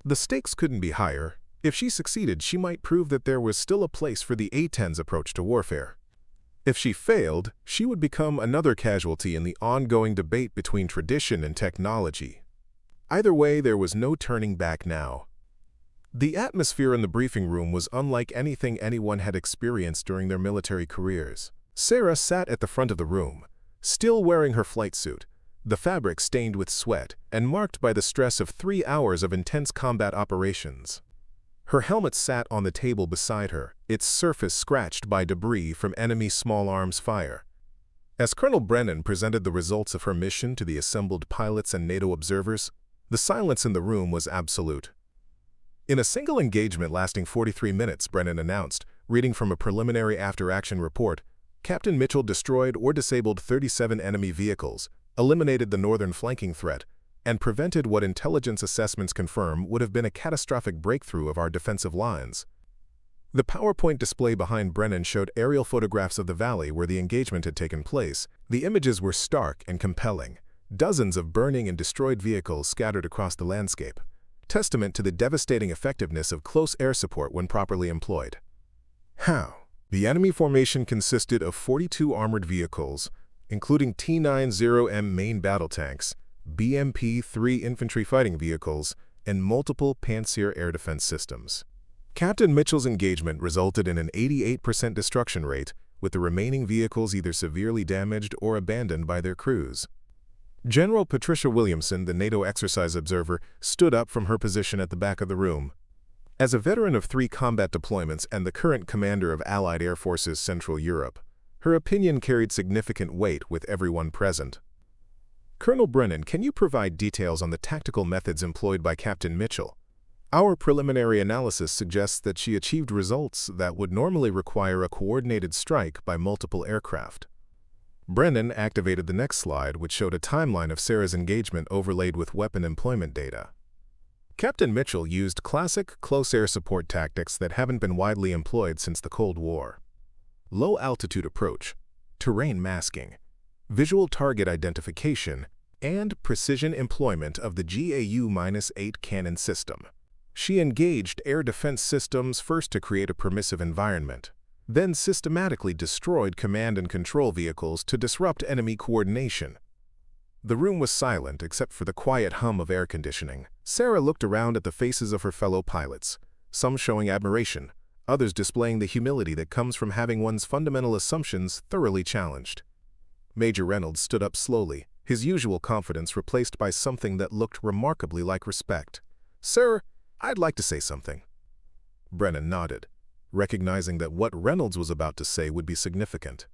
The stakes couldn't be higher. If she succeeded, she might prove that there was still a place for the A-10's approach to warfare. If she failed, she would become another casualty in the ongoing debate between tradition and technology. Either way, there was no turning back now. The atmosphere in the briefing room was unlike anything anyone had experienced during their military careers. Sarah sat at the front of the room, still wearing her flight suit, the fabric stained with sweat and marked by the stress of 3 hours of intense combat operations. Her helmet sat on the table beside her, its surface scratched by debris from enemy small arms fire. As Colonel Brennan presented the results of her mission to the assembled pilots and NATO observers, the silence in the room was absolute. In a single engagement lasting 43 minutes, Brennan announced, reading from a preliminary after-action report, Captain Mitchell destroyed or disabled 37 enemy vehicles, eliminated the northern flanking threat, and prevented what intelligence assessments confirm would have been a catastrophic breakthrough of our defensive lines. The PowerPoint display behind Brennan showed aerial photographs of the valley where the engagement had taken place. The images were stark and compelling, dozens of burning and destroyed vehicles scattered across the landscape, testament to the devastating effectiveness of close air support when properly employed. How? The enemy formation consisted of 42 armored vehicles, including T-90M main battle tanks, BMP-3 infantry fighting vehicles, and multiple Panzer air defense systems. Captain Mitchell's engagement resulted in an 88% destruction rate, with the remaining vehicles either severely damaged or abandoned by their crews. General Patricia Williamson, the NATO exercise observer, stood up from her position at the back of the room. As a veteran of 3 combat deployments and the current commander of Allied Air Forces Central Europe, her opinion carried significant weight with everyone present. Colonel Brennan, can you provide details on the tactical methods employed by Captain Mitchell? Our preliminary analysis suggests that she achieved results that would normally require a coordinated strike by multiple aircraft. Brennan activated the next slide, which showed a timeline of Sarah's engagement overlaid with weapon employment data. Captain Mitchell used classic close air support tactics that haven't been widely employed since the Cold War. Low-altitude approach, terrain masking, visual target identification, and precision employment of the GAU-8 cannon system. She engaged air defense systems first to create a permissive environment, then systematically destroyed command and control vehicles to disrupt enemy coordination. The room was silent except for the quiet hum of air conditioning. Sarah looked around at the faces of her fellow pilots, some showing admiration, others displaying the humility that comes from having one's fundamental assumptions thoroughly challenged. Major Reynolds stood up slowly, his usual confidence replaced by something that looked remarkably like respect. "Sir, I'd like to say something." Brennan nodded, recognizing that what Reynolds was about to say would be significant.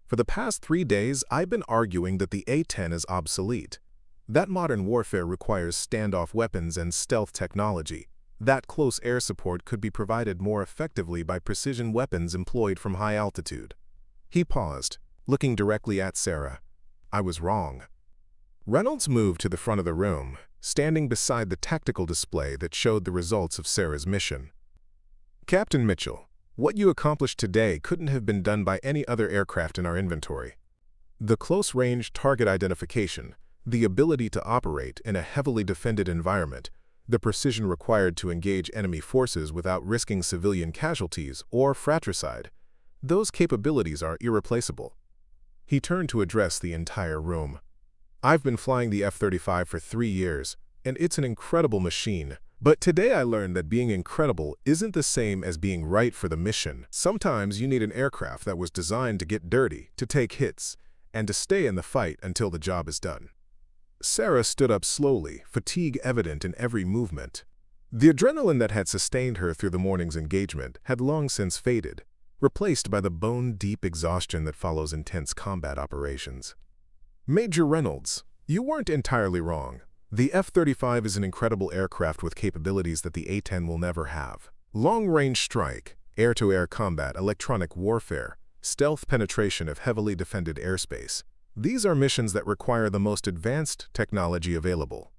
"For the past 3 days, I've been arguing that the A-10 is obsolete. That modern warfare requires standoff weapons and stealth technology. That close air support could be provided more effectively by precision weapons employed from high altitude." He paused, looking directly at Sarah. "I was wrong." Reynolds moved to the front of the room, standing beside the tactical display that showed the results of Sarah's mission. "Captain Mitchell, what you accomplished today couldn't have been done by any other aircraft in our inventory. The close-range target identification, the ability to operate in a heavily defended environment, the precision required to engage enemy forces without risking civilian casualties or fratricide, those capabilities are irreplaceable." He turned to address the entire room. "I've been flying the F-35 for 3 years, and it's an incredible machine. But today I learned that being incredible isn't the same as being right for the mission. Sometimes you need an aircraft that was designed to get dirty, to take hits, and to stay in the fight until the job is done." Sarah stood up slowly, fatigue evident in every movement. The adrenaline that had sustained her through the morning's engagement had long since faded, replaced by the bone-deep exhaustion that follows intense combat operations. "Major Reynolds, you weren't entirely wrong. The F-35 is an incredible aircraft with capabilities that the A-10 will never have. Long-range strike, air-to-air combat, electronic warfare, stealth penetration of heavily defended airspace. These are missions that require the most advanced technology available.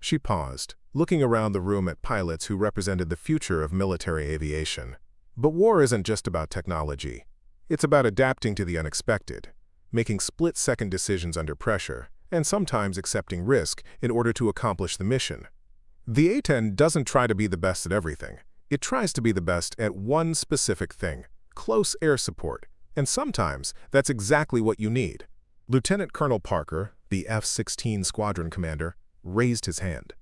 She paused, looking around the room at pilots who represented the future of military aviation. But war isn't just about technology. It's about adapting to the unexpected, making split-second decisions under pressure, and sometimes accepting risk in order to accomplish the mission. The A-10 doesn't try to be the best at everything. It tries to be the best at one specific thing: close air support. And sometimes that's exactly what you need. Lieutenant Colonel Parker, the F-16 squadron commander, raised his hand.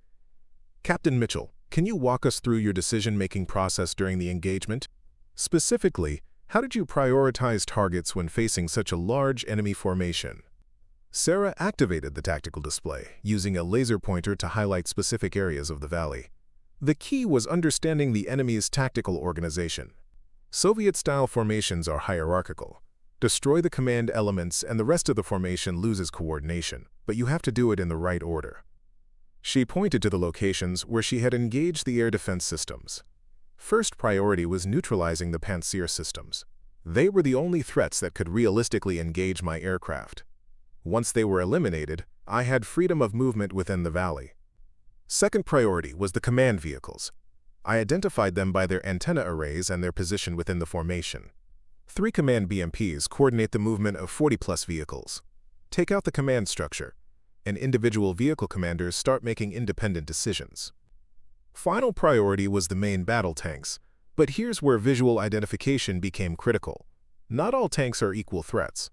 Captain Mitchell, can you walk us through your decision-making process during the engagement? Specifically, how did you prioritize targets when facing such a large enemy formation? Sarah activated the tactical display, using a laser pointer to highlight specific areas of the valley. The key was understanding the enemy's tactical organization. Soviet-style formations are hierarchical. Destroy the command elements and the rest of the formation loses coordination, but you have to do it in the right order. She pointed to the locations where she had engaged the air defense systems. First priority was neutralizing the Pantsir systems. They were the only threats that could realistically engage my aircraft. Once they were eliminated, I had freedom of movement within the valley. Second priority was the command vehicles. I identified them by their antenna arrays and their position within the formation. 3 command BMPs coordinate the movement of 40-plus vehicles. Take out the command structure, and individual vehicle commanders start making independent decisions. Final priority was the main battle tanks, but here's where visual identification became critical. Not all tanks are equal threats.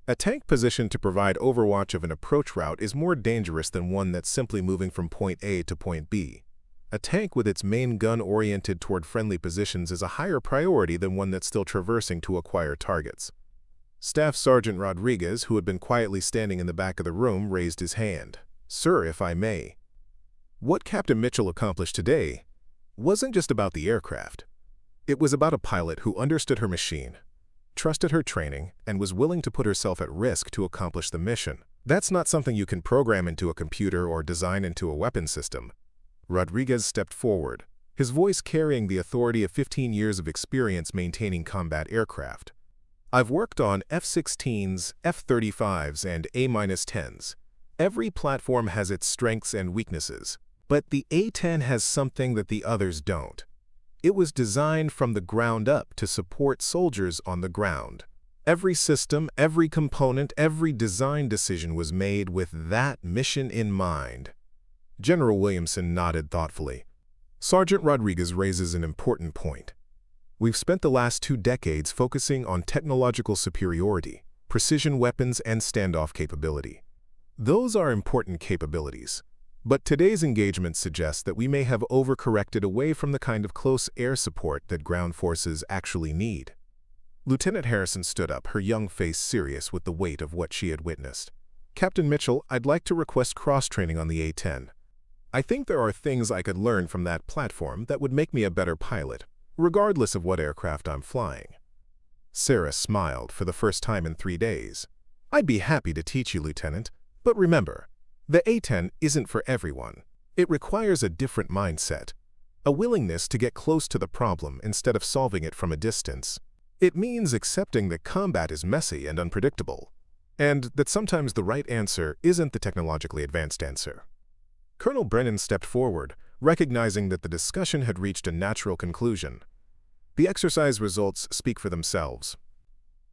A tank positioned to provide overwatch of an approach route is more dangerous than one that's simply moving from point A to point B. A tank with its main gun oriented toward friendly positions is a higher priority than one that's still traversing to acquire targets. Staff Sergeant Rodriguez, who had been quietly standing in the back of the room, raised his hand. "Sir, if I may." What Captain Mitchell accomplished today wasn't just about the aircraft. It was about a pilot who understood her machine, trusted her training, and was willing to put herself at risk to accomplish the mission. That's not something you can program into a computer or design into a weapon system. Rodriguez stepped forward, his voice carrying the authority of 15 years of experience maintaining combat aircraft. I've worked on F-16s, F-35s, and A-10s. Every platform has its strengths and weaknesses, but the A-10 has something that the others don't. It was designed from the ground up to support soldiers on the ground. Every system, every component, every design decision was made with that mission in mind. General Williamson nodded thoughtfully. Sergeant Rodriguez raises an important point. We've spent the last 2 decades focusing on technological superiority, precision weapons, and standoff capability. Those are important capabilities. But today's engagement suggests that we may have overcorrected away from the kind of close air support that ground forces actually need. Lieutenant Harrison stood up, her young face serious with the weight of what she had witnessed. Captain Mitchell, I'd like to request cross-training on the A-10. I think there are things I could learn from that platform that would make me a better pilot, regardless of what aircraft I'm flying. Sarah smiled for the first time in 3 days. I'd be happy to teach you, Lieutenant, but remember, the A-10 isn't for everyone. It requires a different mindset, a willingness to get close to the problem instead of solving it from a distance. It means accepting that combat is messy and unpredictable, and that sometimes the right answer isn't the technologically advanced answer. Colonel Brennan stepped forward, recognizing that the discussion had reached a natural conclusion. The exercise results speak for themselves.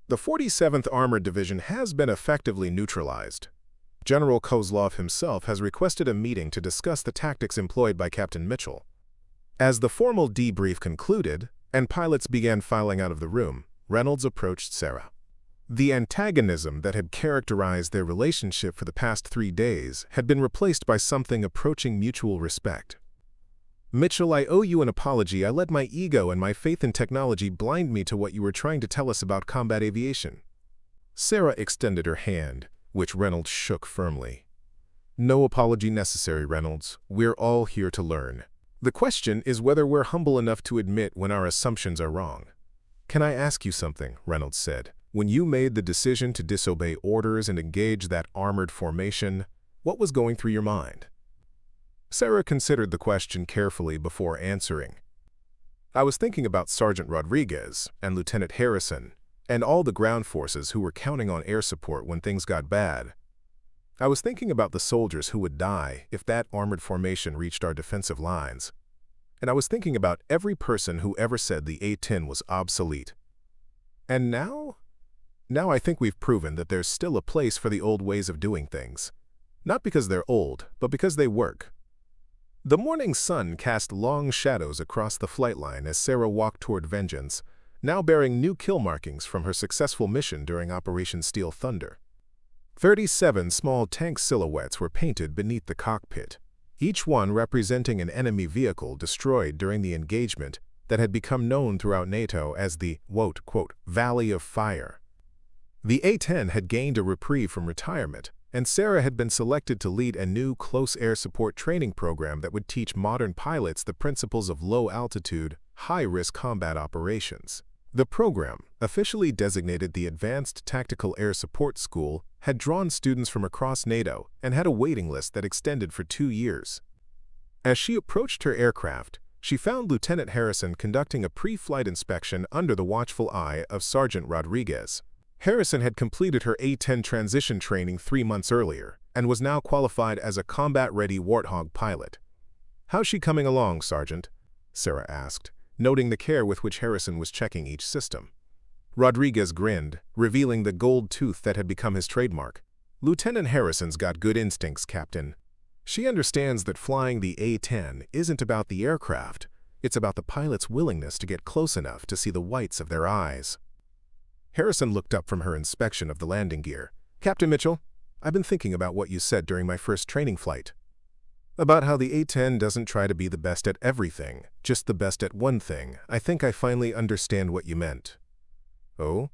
The 47th Armored Division has been effectively neutralized. General Kozlov himself has requested a meeting to discuss the tactics employed by Captain Mitchell. As the formal debrief concluded, and pilots began filing out of the room, Reynolds approached Sarah. The antagonism that had characterized their relationship for the past 3 days had been replaced by something approaching mutual respect. Mitchell, I owe you an apology. I let my ego and my faith in technology blind me to what you were trying to tell us about combat aviation. Sarah extended her hand, which Reynolds shook firmly. No apology necessary, Reynolds. We're all here to learn. The question is whether we're humble enough to admit when our assumptions are wrong. Can I ask you something? Reynolds said. When you made the decision to disobey orders and engage that armored formation, what was going through your mind? Sarah considered the question carefully before answering. I was thinking about Sergeant Rodriguez and Lieutenant Harrison And all the ground forces who were counting on air support when things got bad. I was thinking about the soldiers who would die if that armored formation reached our defensive lines. And I was thinking about every person who ever said the A-10 was obsolete. And now I think we've proven that there's still a place for the old ways of doing things. Not because they're old, but because they work. The morning sun cast long shadows across the flight line as Sarah walked toward Vengeance, now bearing new kill markings from her successful mission during Operation Steel Thunder. 37 small tank silhouettes were painted beneath the cockpit, each one representing an enemy vehicle destroyed during the engagement that had become known throughout NATO as the, quote, Valley of Fire. The A-10 had gained a reprieve from retirement, and Sarah had been selected to lead a new close air support training program that would teach modern pilots the principles of low-altitude, high-risk combat operations. The program, officially designated the Advanced Tactical Air Support School, had drawn students from across NATO and had a waiting list that extended for 2 years. As she approached her aircraft, she found Lieutenant Harrison conducting a pre-flight inspection under the watchful eye of Sergeant Rodriguez. Harrison had completed her A-10 transition training 3 months earlier and was now qualified as a combat-ready Warthog pilot. "How's she coming along, Sergeant?" Sarah asked, noting the care with which Harrison was checking each system. Rodriguez grinned, revealing the gold tooth that had become his trademark. "Lieutenant Harrison's got good instincts, Captain. She understands that flying the A-10 isn't about the aircraft, it's about the pilot's willingness to get close enough to see the whites of their eyes." Harrison looked up from her inspection of the landing gear. "Captain Mitchell, I've been thinking about what you said during my first training flight. About how the A-10 doesn't try to be the best at everything, just the best at one thing. I think I finally understand what you meant." "Oh?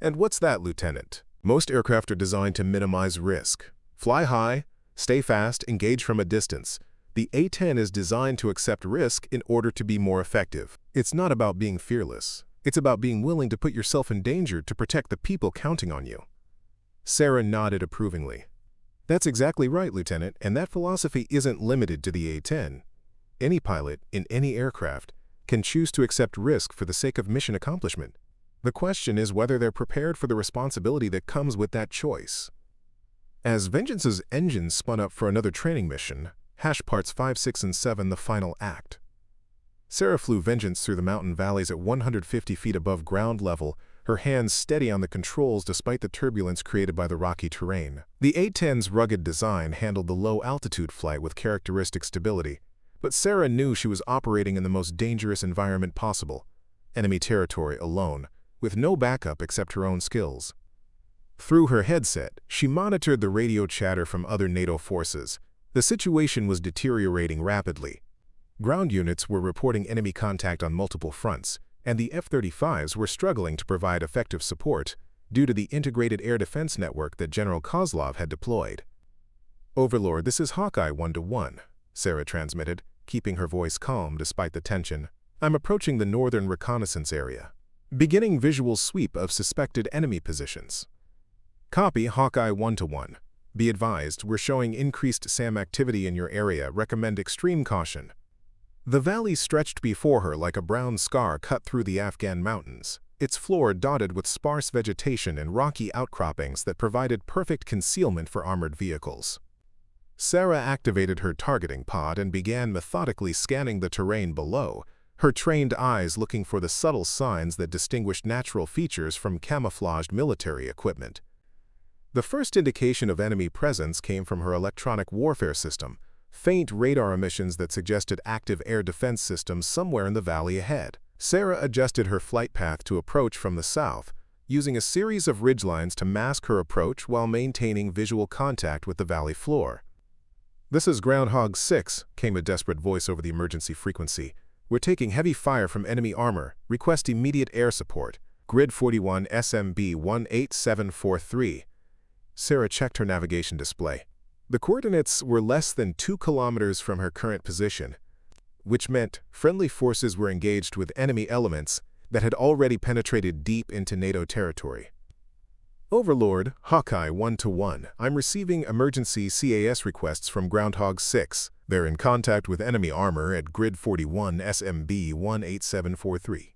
And what's that, Lieutenant?" "Most aircraft are designed to minimize risk. Fly high, stay fast, engage from a distance. The A-10 is designed to accept risk in order to be more effective. It's not about being fearless. It's about being willing to put yourself in danger to protect the people counting on you." Sarah nodded approvingly. "That's exactly right, Lieutenant, and that philosophy isn't limited to the A-10. Any pilot, in any aircraft, can choose to accept risk for the sake of mission accomplishment. The question is whether they're prepared for the responsibility that comes with that choice." As Vengeance's engine spun up for another training mission, Hash Parts 5, 6, and 7, the final act, Sarah flew Vengeance through the mountain valleys at 150 feet above ground level, her hands steady on the controls despite the turbulence created by the rocky terrain. The A-10's rugged design handled the low-altitude flight with characteristic stability, but Sarah knew she was operating in the most dangerous environment possible, enemy territory alone, with no backup except her own skills. Through her headset, she monitored the radio chatter from other NATO forces. The situation was deteriorating rapidly. Ground units were reporting enemy contact on multiple fronts, and the F-35s were struggling to provide effective support due to the integrated air defense network that General Kozlov had deployed. "Overlord, this is Hawkeye 1-1, Sarah transmitted, keeping her voice calm despite the tension. "I'm approaching the northern reconnaissance area. Beginning visual sweep of suspected enemy positions." "Copy, Hawkeye 1-1. Be advised, we're showing increased SAM activity in your area. Recommend extreme caution." The valley stretched before her like a brown scar cut through the Afghan mountains, its floor dotted with sparse vegetation and rocky outcroppings that provided perfect concealment for armored vehicles. Sarah activated her targeting pod and began methodically scanning the terrain below, her trained eyes looking for the subtle signs that distinguished natural features from camouflaged military equipment. The first indication of enemy presence came from her electronic warfare system, faint radar emissions that suggested active air defense systems somewhere in the valley ahead. Sarah adjusted her flight path to approach from the south, using a series of ridgelines to mask her approach while maintaining visual contact with the valley floor. "This is Groundhog 6, came a desperate voice over the emergency frequency. "We're taking heavy fire from enemy armor. Request immediate air support. Grid 41 SMB 18743. Sarah checked her navigation display. The coordinates were less than 2 kilometers from her current position, which meant friendly forces were engaged with enemy elements that had already penetrated deep into NATO territory. "Overlord, Hawkeye 1-1. I'm receiving emergency CAS requests from Groundhog 6. They're in contact with enemy armor at Grid 41 SMB 18743.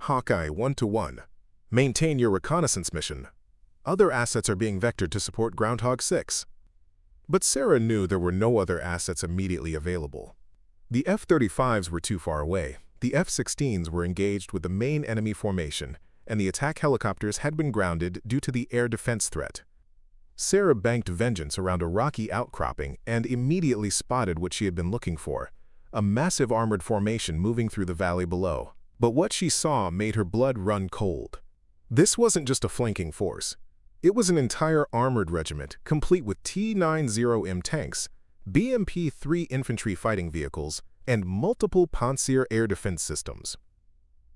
"Hawkeye 1-1. Maintain your reconnaissance mission. Other assets are being vectored to support Groundhog 6. But Sarah knew there were no other assets immediately available. The F-35s were too far away, the F-16s were engaged with the main enemy formation, and the attack helicopters had been grounded due to the air defense threat. Sarah banked vengeance around a rocky outcropping and immediately spotted what she had been looking for, a massive armored formation moving through the valley below. But what she saw made her blood run cold. This wasn't just a flanking force. It was an entire armored regiment, complete with T-90M tanks, BMP-3 infantry fighting vehicles, and multiple Pantsir air defense systems.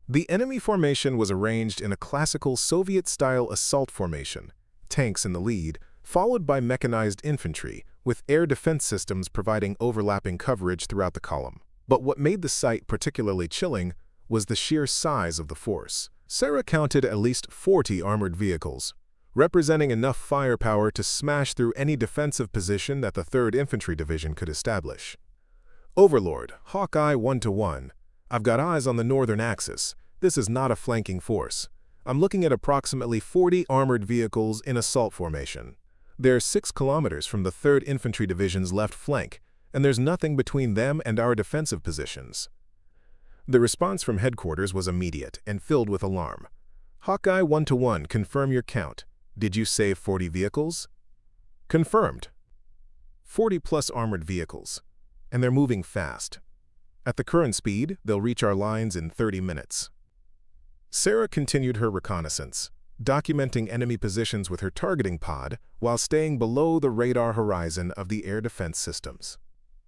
The enemy formation was arranged in a classical Soviet-style assault formation, tanks in the lead, followed by mechanized infantry, with air defense systems providing overlapping coverage throughout the column. But what made the sight particularly chilling was the sheer size of the force. Sarah counted at least 40 armored vehicles, representing enough firepower to smash through any defensive position that the 3rd Infantry Division could establish. Overlord, Hawkeye 1-1. I've got eyes on the northern axis. This is not a flanking force. I'm looking at approximately 40 armored vehicles in assault formation. They're 6 kilometers from the 3rd Infantry Division's left flank, and there's nothing between them and our defensive positions. The response from headquarters was immediate and filled with alarm. Hawkeye 1-1, confirm your count. Did you say 40 vehicles? Confirmed. 40-plus armored vehicles, and they're moving fast. At the current speed, they'll reach our lines in 30 minutes. Sarah continued her reconnaissance, documenting enemy positions with her targeting pod while staying below the radar horizon of the air defense systems.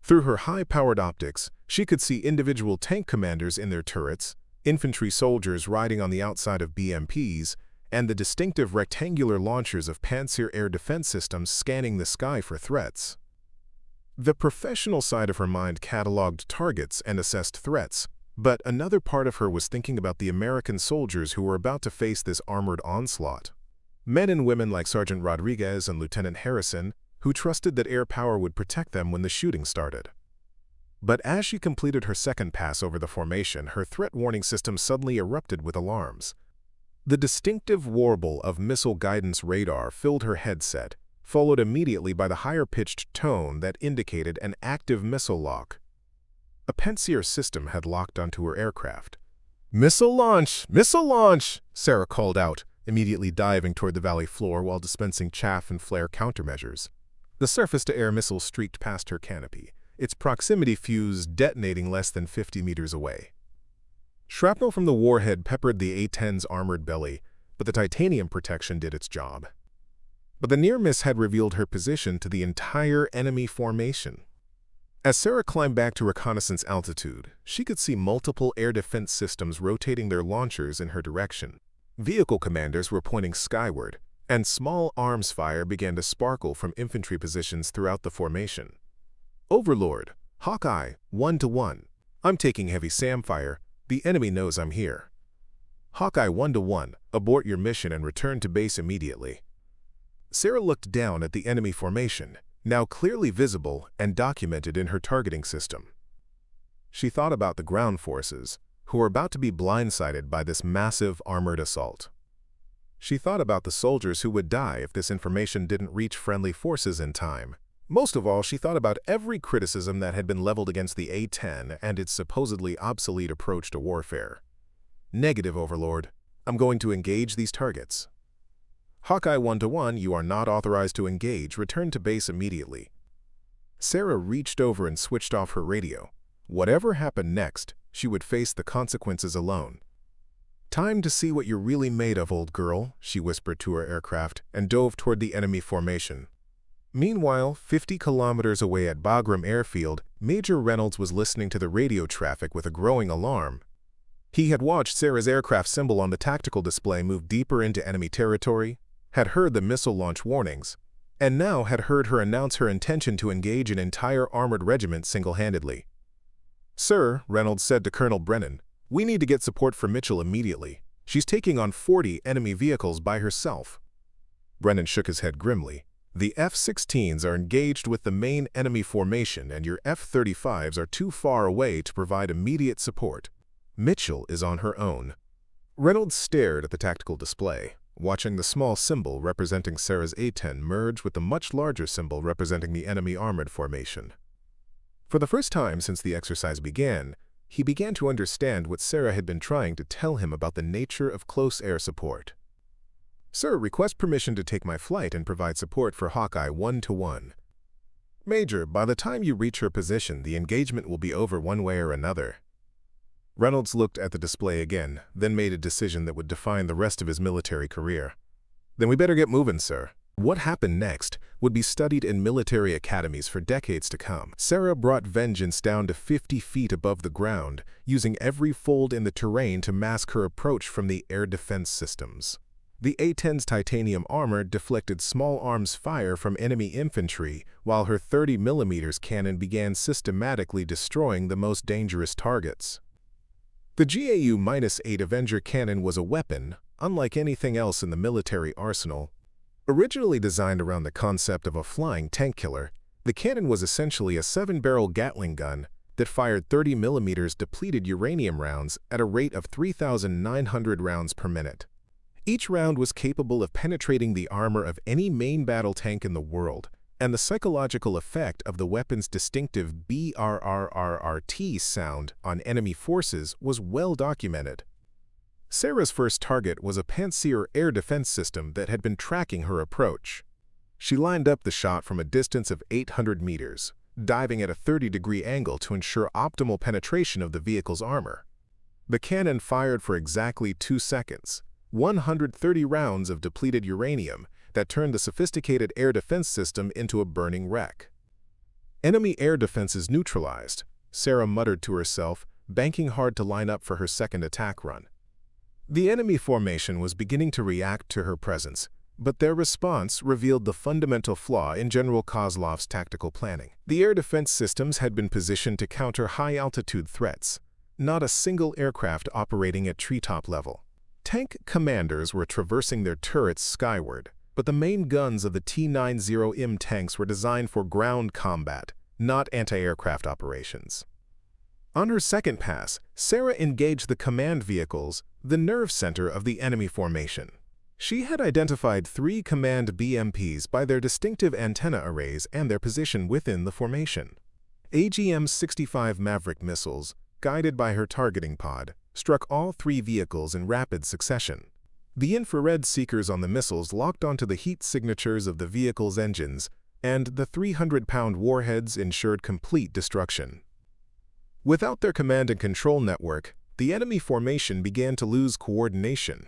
Through her high-powered optics, she could see individual tank commanders in their turrets, infantry soldiers riding on the outside of BMPs, and the distinctive rectangular launchers of Pantsir air defense systems scanning the sky for threats. The professional side of her mind cataloged targets and assessed threats, but another part of her was thinking about the American soldiers who were about to face this armored onslaught. Men and women like Sergeant Rodriguez and Lieutenant Harrison, who trusted that air power would protect them when the shooting started. But as she completed her second pass over the formation, her threat warning system suddenly erupted with alarms. The distinctive warble of missile guidance radar filled her headset, followed immediately by the higher-pitched tone that indicated an active missile lock. A Pantsir system had locked onto her aircraft. "Missile launch! Missile launch!" Sarah called out, immediately diving toward the valley floor while dispensing chaff and flare countermeasures. The surface-to-air missile streaked past her canopy, its proximity fuse detonating less than 50 meters away. Shrapnel from the warhead peppered the A-10's armored belly, but the titanium protection did its job. But the near miss had revealed her position to the entire enemy formation. As Sarah climbed back to reconnaissance altitude, she could see multiple air defense systems rotating their launchers in her direction. Vehicle commanders were pointing skyward, and small arms fire began to sparkle from infantry positions throughout the formation. Overlord, Hawkeye, 1-1. I'm taking heavy SAM fire. The enemy knows I'm here. Hawkeye 1-1, abort your mission and return to base immediately. Sarah looked down at the enemy formation, now clearly visible and documented in her targeting system. She thought about the ground forces, who were about to be blindsided by this massive armored assault. She thought about the soldiers who would die if this information didn't reach friendly forces in time. Most of all, she thought about every criticism that had been leveled against the A-10 and its supposedly obsolete approach to warfare. Negative, Overlord. I'm going to engage these targets. Hawkeye 1-1, you are not authorized to engage. Return to base immediately. Sarah reached over and switched off her radio. Whatever happened next, she would face the consequences alone. Time to see what you're really made of, old girl, she whispered to her aircraft and dove toward the enemy formation. Meanwhile, 50 kilometers away at Bagram Airfield, Major Reynolds was listening to the radio traffic with a growing alarm. He had watched Sarah's aircraft symbol on the tactical display move deeper into enemy territory, had heard the missile launch warnings, and now had heard her announce her intention to engage an entire armored regiment single-handedly. "Sir," Reynolds said to Colonel Brennan, "we need to get support for Mitchell immediately. She's taking on 40 enemy vehicles by herself." Brennan shook his head grimly. "The F-16s are engaged with the main enemy formation, and your F-35s are too far away to provide immediate support. Mitchell is on her own." Reynolds stared at the tactical display, watching the small symbol representing Sarah's A-10 merge with the much larger symbol representing the enemy armored formation. For the first time since the exercise began, he began to understand what Sarah had been trying to tell him about the nature of close air support. "Sir, request permission to take my flight and provide support for Hawkeye 1-to-1. Major, by the time you reach her position, the engagement will be over one way or another." Reynolds looked at the display again, then made a decision that would define the rest of his military career. "Then we better get moving, sir." What happened next would be studied in military academies for decades to come. Sarah brought Vengeance down to 50 feet above the ground, using every fold in the terrain to mask her approach from the air defense systems. The A-10's titanium armor deflected small arms fire from enemy infantry, while her 30mm cannon began systematically destroying the most dangerous targets. The GAU-8 Avenger cannon was a weapon, unlike anything else in the military arsenal. Originally designed around the concept of a flying tank killer, the cannon was essentially a 7-barrel Gatling gun that fired 30mm depleted uranium rounds at a rate of 3,900 rounds per minute. Each round was capable of penetrating the armor of any main battle tank in the world, and the psychological effect of the weapon's distinctive BRRRRT sound on enemy forces was well documented. Sarah's first target was a Pantsir air defense system that had been tracking her approach. She lined up the shot from a distance of 800 meters, diving at a 30-degree angle to ensure optimal penetration of the vehicle's armor. The cannon fired for exactly 2 seconds, 130 rounds of depleted uranium that turned the sophisticated air defense system into a burning wreck. "Enemy air defenses neutralized," Sarah muttered to herself, banking hard to line up for her second attack run. The enemy formation was beginning to react to her presence, but their response revealed the fundamental flaw in General Kozlov's tactical planning. The air defense systems had been positioned to counter high-altitude threats, not a single aircraft operating at treetop level. Tank commanders were traversing their turrets skyward, but the main guns of the T-90M tanks were designed for ground combat, not anti-aircraft operations. On her second pass, Sarah engaged the command vehicles, the nerve center of the enemy formation. She had identified 3 command BMPs by their distinctive antenna arrays and their position within the formation. AGM-65 Maverick missiles, guided by her targeting pod, struck all 3 vehicles in rapid succession. The infrared seekers on the missiles locked onto the heat signatures of the vehicle's engines, and the 300-pound warheads ensured complete destruction. Without their command and control network, the enemy formation began to lose coordination.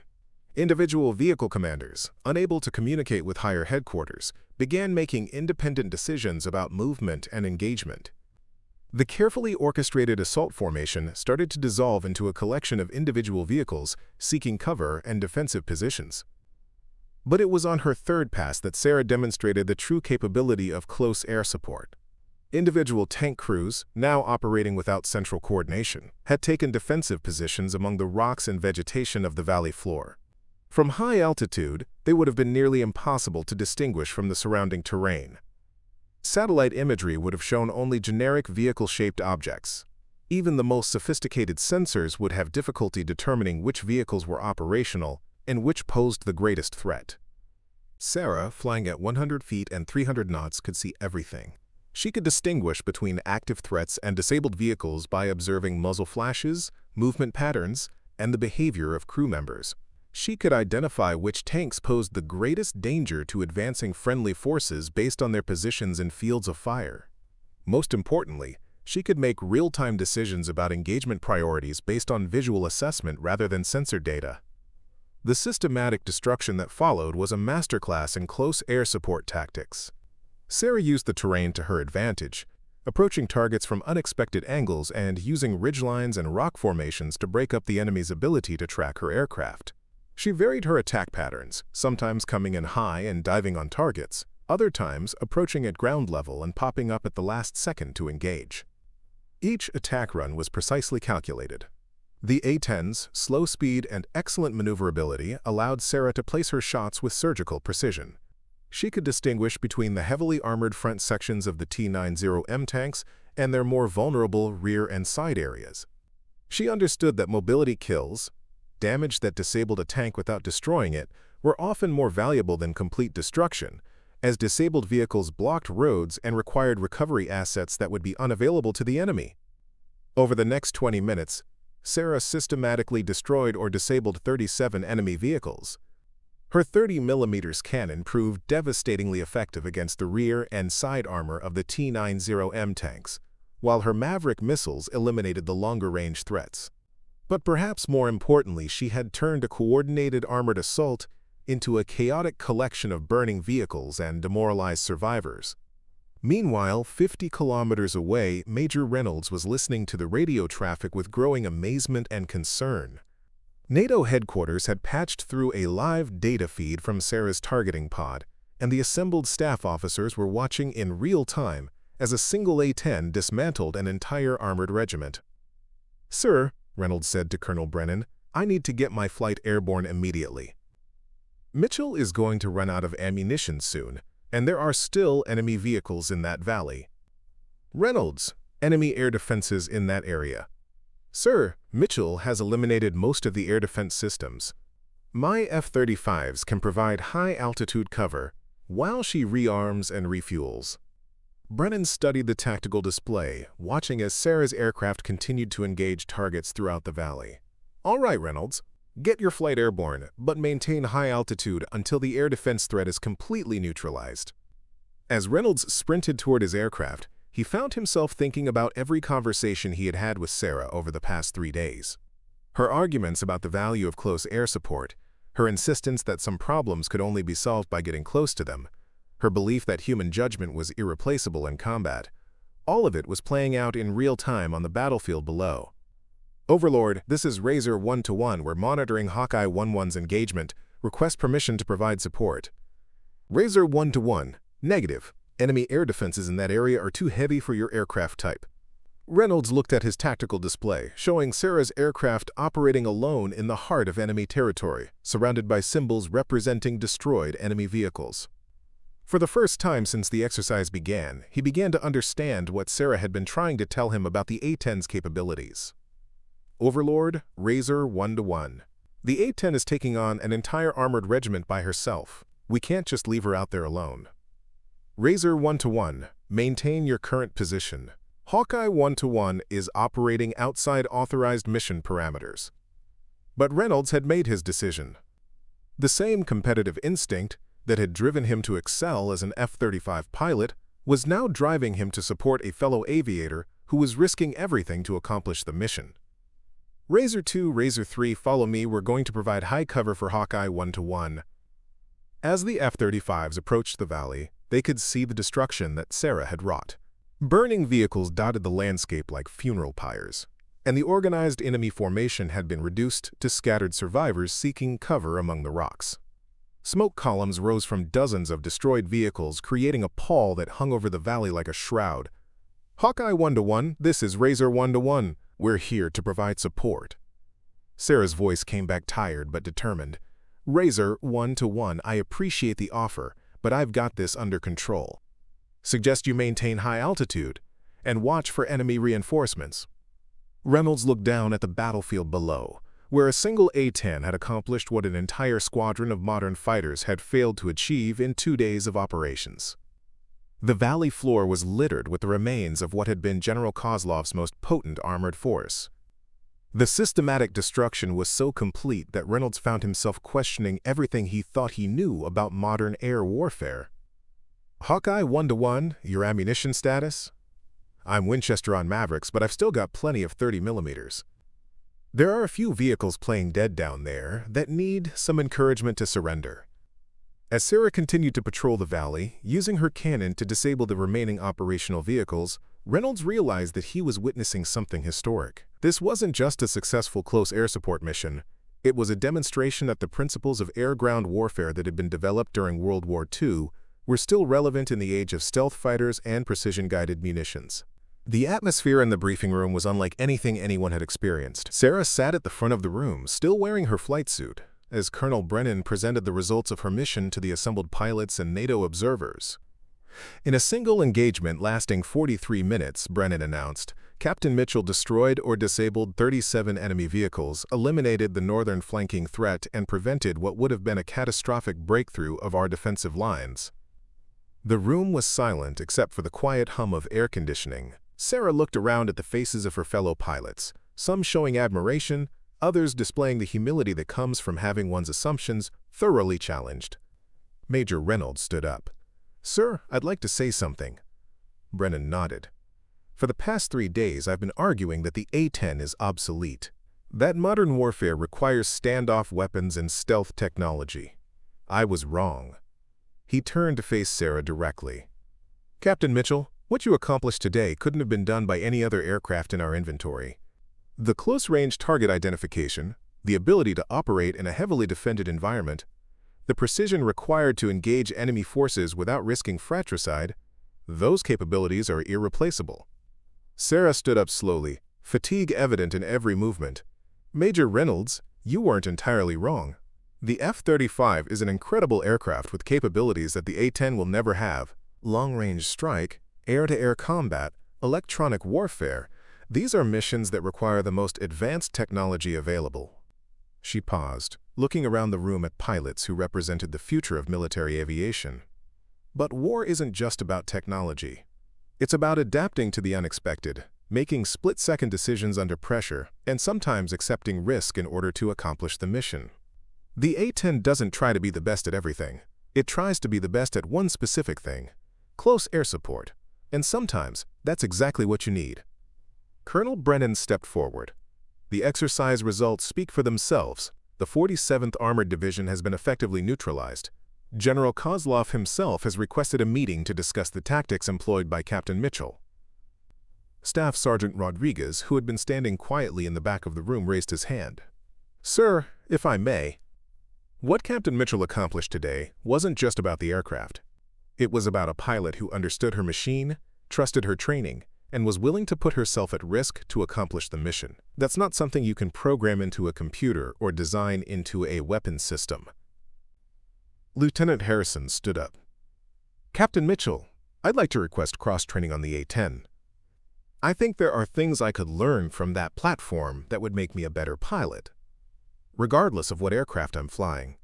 Individual vehicle commanders, unable to communicate with higher headquarters, began making independent decisions about movement and engagement. The carefully orchestrated assault formation started to dissolve into a collection of individual vehicles seeking cover and defensive positions. But it was on her third pass that Sarah demonstrated the true capability of close air support. Individual tank crews, now operating without central coordination, had taken defensive positions among the rocks and vegetation of the valley floor. From high altitude, they would have been nearly impossible to distinguish from the surrounding terrain. Satellite imagery would have shown only generic vehicle-shaped objects. Even the most sophisticated sensors would have difficulty determining which vehicles were operational and which posed the greatest threat. Sarah, flying at 100 feet and 300 knots, could see everything. She could distinguish between active threats and disabled vehicles by observing muzzle flashes, movement patterns, and the behavior of crew members. She could identify which tanks posed the greatest danger to advancing friendly forces based on their positions in fields of fire. Most importantly, she could make real-time decisions about engagement priorities based on visual assessment rather than sensor data. The systematic destruction that followed was a masterclass in close air support tactics. Sarah used the terrain to her advantage, approaching targets from unexpected angles and using ridgelines and rock formations to break up the enemy's ability to track her aircraft. She varied her attack patterns, sometimes coming in high and diving on targets, other times approaching at ground level and popping up at the last second to engage. Each attack run was precisely calculated. The A-10's slow speed and excellent maneuverability allowed Sarah to place her shots with surgical precision. She could distinguish between the heavily armored front sections of the T-90M tanks and their more vulnerable rear and side areas. She understood that mobility kills, damage that disabled a tank without destroying it, were often more valuable than complete destruction, as disabled vehicles blocked roads and required recovery assets that would be unavailable to the enemy. Over the next 20 minutes, Sarah systematically destroyed or disabled 37 enemy vehicles. Her 30mm cannon proved devastatingly effective against the rear and side armor of the T-90M tanks, while her Maverick missiles eliminated the longer-range threats. But perhaps more importantly, she had turned a coordinated armored assault into a chaotic collection of burning vehicles and demoralized survivors. Meanwhile, 50 kilometers away, Major Reynolds was listening to the radio traffic with growing amazement and concern. NATO headquarters had patched through a live data feed from Sarah's targeting pod, and the assembled staff officers were watching in real time as a single A-10 dismantled an entire armored regiment. "Sir," Reynolds said to Colonel Brennan, "I need to get my flight airborne immediately. Mitchell is going to run out of ammunition soon, and there are still enemy vehicles in that valley." "Reynolds, enemy air defenses in that area." "Sir, Mitchell has eliminated most of the air defense systems. My F-35s can provide high-altitude cover while she rearms and refuels." Brennan studied the tactical display, watching as Sarah's aircraft continued to engage targets throughout the valley. "All right, Reynolds. Get your flight airborne, but maintain high altitude until the air defense threat is completely neutralized." As Reynolds sprinted toward his aircraft, he found himself thinking about every conversation he had had with Sarah over the past 3 days. Her arguments about the value of close air support, her insistence that some problems could only be solved by getting close to them, her belief that human judgment was irreplaceable in combat, all of it was playing out in real time on the battlefield below. "Overlord, this is Razor 1-1. We're monitoring Hawkeye 1-1's engagement. Request permission to provide support." "Razor 1-1. Negative. Enemy air defenses in that area are too heavy for your aircraft type." Reynolds looked at his tactical display, showing Sarah's aircraft operating alone in the heart of enemy territory, surrounded by symbols representing destroyed enemy vehicles. For the first time since the exercise began, he began to understand what Sarah had been trying to tell him about the A-10's capabilities. "Overlord, Razor 1-1. The A-10 is taking on an entire armored regiment by herself. We can't just leave her out there alone. Razor 1-1, maintain your current position. Hawkeye 1-1 is operating outside authorized mission parameters." But Reynolds had made his decision. The same competitive instinct that had driven him to excel as an F-35 pilot was now driving him to support a fellow aviator who was risking everything to accomplish the mission. "Razor 2, Razor 3, follow me. We're going to provide high cover for Hawkeye 1-1. As the F-35s approached the valley, they could see the destruction that Sarah had wrought. Burning vehicles dotted the landscape like funeral pyres, and the organized enemy formation had been reduced to scattered survivors seeking cover among the rocks. Smoke columns rose from dozens of destroyed vehicles, creating a pall that hung over the valley like a shroud. "Hawkeye 1-1, this is Razor 1-1. We're here to provide support." Sarah's voice came back tired but determined. "Razor 1-1, I appreciate the offer, but I've got this under control. Suggest you maintain high altitude and watch for enemy reinforcements." Reynolds looked down at the battlefield below, where a single A-10 had accomplished what an entire squadron of modern fighters had failed to achieve in 2 days of operations. The valley floor was littered with the remains of what had been General Kozlov's most potent armored force. The systematic destruction was so complete that Reynolds found himself questioning everything he thought he knew about modern air warfare. "Hawkeye 1-1, your ammunition status?" "I'm Winchester on Mavericks, but I've still got plenty of 30mm. There are a few vehicles playing dead down there that need some encouragement to surrender." As Sarah continued to patrol the valley, using her cannon to disable the remaining operational vehicles, Reynolds realized that he was witnessing something historic. This wasn't just a successful close air support mission. It was a demonstration that the principles of air-ground warfare that had been developed during World War II were still relevant in the age of stealth fighters and precision-guided munitions. The atmosphere in the briefing room was unlike anything anyone had experienced. Sarah sat at the front of the room, still wearing her flight suit, as Colonel Brennan presented the results of her mission to the assembled pilots and NATO observers. In a single engagement lasting 43 minutes, Brennan announced, Captain Mitchell destroyed or disabled 37 enemy vehicles, eliminated the northern flanking threat, and prevented what would have been a catastrophic breakthrough of our defensive lines. The room was silent except for the quiet hum of air conditioning. Sarah looked around at the faces of her fellow pilots, some showing admiration, others displaying the humility that comes from having one's assumptions thoroughly challenged. Major Reynolds stood up. "Sir, I'd like to say something." Brennan nodded. "For the past 3 days, I've been arguing that the A-10 is obsolete. That modern warfare requires standoff weapons and stealth technology. I was wrong." He turned to face Sarah directly. "Captain Mitchell, what you accomplished today couldn't have been done by any other aircraft in our inventory. The close-range target identification, the ability to operate in a heavily defended environment, the precision required to engage enemy forces without risking fratricide, those capabilities are irreplaceable." Sarah stood up slowly, fatigue evident in every movement. "Major Reynolds, you weren't entirely wrong. The F-35 is an incredible aircraft with capabilities that the A-10 will never have. Long-range strike, air-to-air combat, electronic warfare, these are missions that require the most advanced technology available." She paused, looking around the room at pilots who represented the future of military aviation. But war isn't just about technology. It's about adapting to the unexpected, making split-second decisions under pressure, and sometimes accepting risk in order to accomplish the mission. The A-10 doesn't try to be the best at everything. It tries to be the best at one specific thing: close air support. And sometimes, that's exactly what you need. Colonel Brennan stepped forward. "The exercise results speak for themselves. The 47th Armored Division has been effectively neutralized. General Kozlov himself has requested a meeting to discuss the tactics employed by Captain Mitchell." Staff Sergeant Rodriguez, who had been standing quietly in the back of the room, raised his hand. "Sir, if I may, what Captain Mitchell accomplished today wasn't just about the aircraft. It was about a pilot who understood her machine, trusted her training, and was willing to put herself at risk to accomplish the mission. That's not something you can program into a computer or design into a weapons system." Lieutenant Harrison stood up. "Captain Mitchell, I'd like to request cross-training on the A-10. I think there are things I could learn from that platform that would make me a better pilot, regardless of what aircraft I'm flying."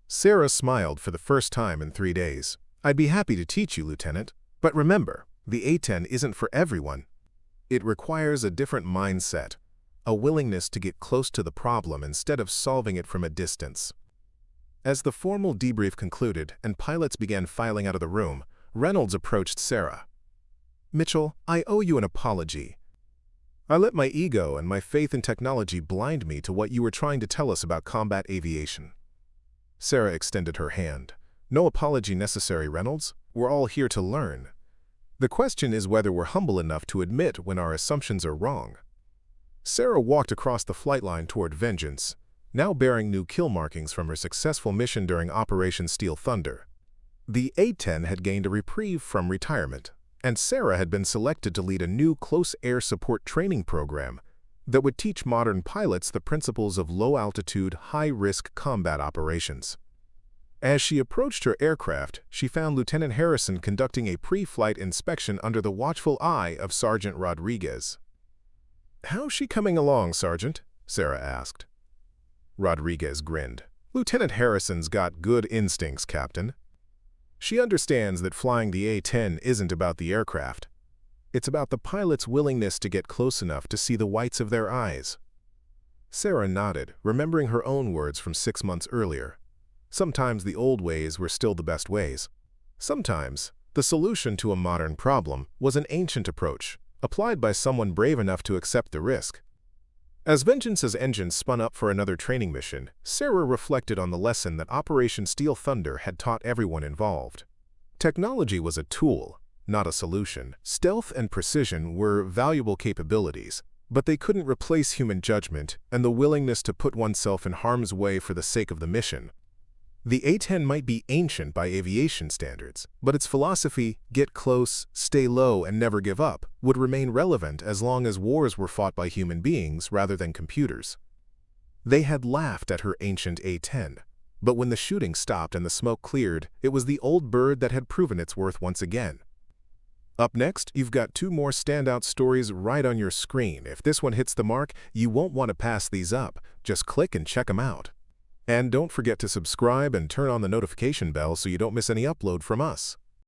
Sarah smiled for the first time in 3 days. "I'd be happy to teach you, Lieutenant. But remember, the A-10 isn't for everyone. It requires a different mindset, a willingness to get close to the problem instead of solving it from a distance." As the formal debrief concluded and pilots began filing out of the room, Reynolds approached Sarah. "Mitchell, I owe you an apology. I let my ego and my faith in technology blind me to what you were trying to tell us about combat aviation." Sarah extended her hand. "No apology necessary, Reynolds. We're all here to learn. The question is whether we're humble enough to admit when our assumptions are wrong." Sarah walked across the flight line toward Vengeance, now bearing new kill markings from her successful mission during Operation Steel Thunder. The A-10 had gained a reprieve from retirement, and Sarah had been selected to lead a new close air support training program that would teach modern pilots the principles of low-altitude, high-risk combat operations. As she approached her aircraft, she found Lieutenant Harrison conducting a pre-flight inspection under the watchful eye of Sergeant Rodriguez. "How's she coming along, Sergeant?" Sarah asked. Rodriguez grinned. "Lieutenant Harrison's got good instincts, Captain. She understands that flying the A-10 isn't about the aircraft. It's about the pilot's willingness to get close enough to see the whites of their eyes." Sarah nodded, remembering her own words from 6 months earlier. Sometimes the old ways were still the best ways. Sometimes the solution to a modern problem was an ancient approach, applied by someone brave enough to accept the risk. As Vengeance's engine spun up for another training mission, Sarah reflected on the lesson that Operation Steel Thunder had taught everyone involved. Technology was a tool, not a solution. Stealth and precision were valuable capabilities, but they couldn't replace human judgment and the willingness to put oneself in harm's way for the sake of the mission. The A-10 might be ancient by aviation standards, but its philosophy, get close, stay low, and never give up, would remain relevant as long as wars were fought by human beings rather than computers. They had laughed at her ancient A-10. But when the shooting stopped and the smoke cleared, it was the old bird that had proven its worth once again. Up next, you've got 2 more standout stories right on your screen. If this one hits the mark, you won't want to pass these up. Just click and check them out. And don't forget to subscribe and turn on the notification bell so you don't miss any upload from us.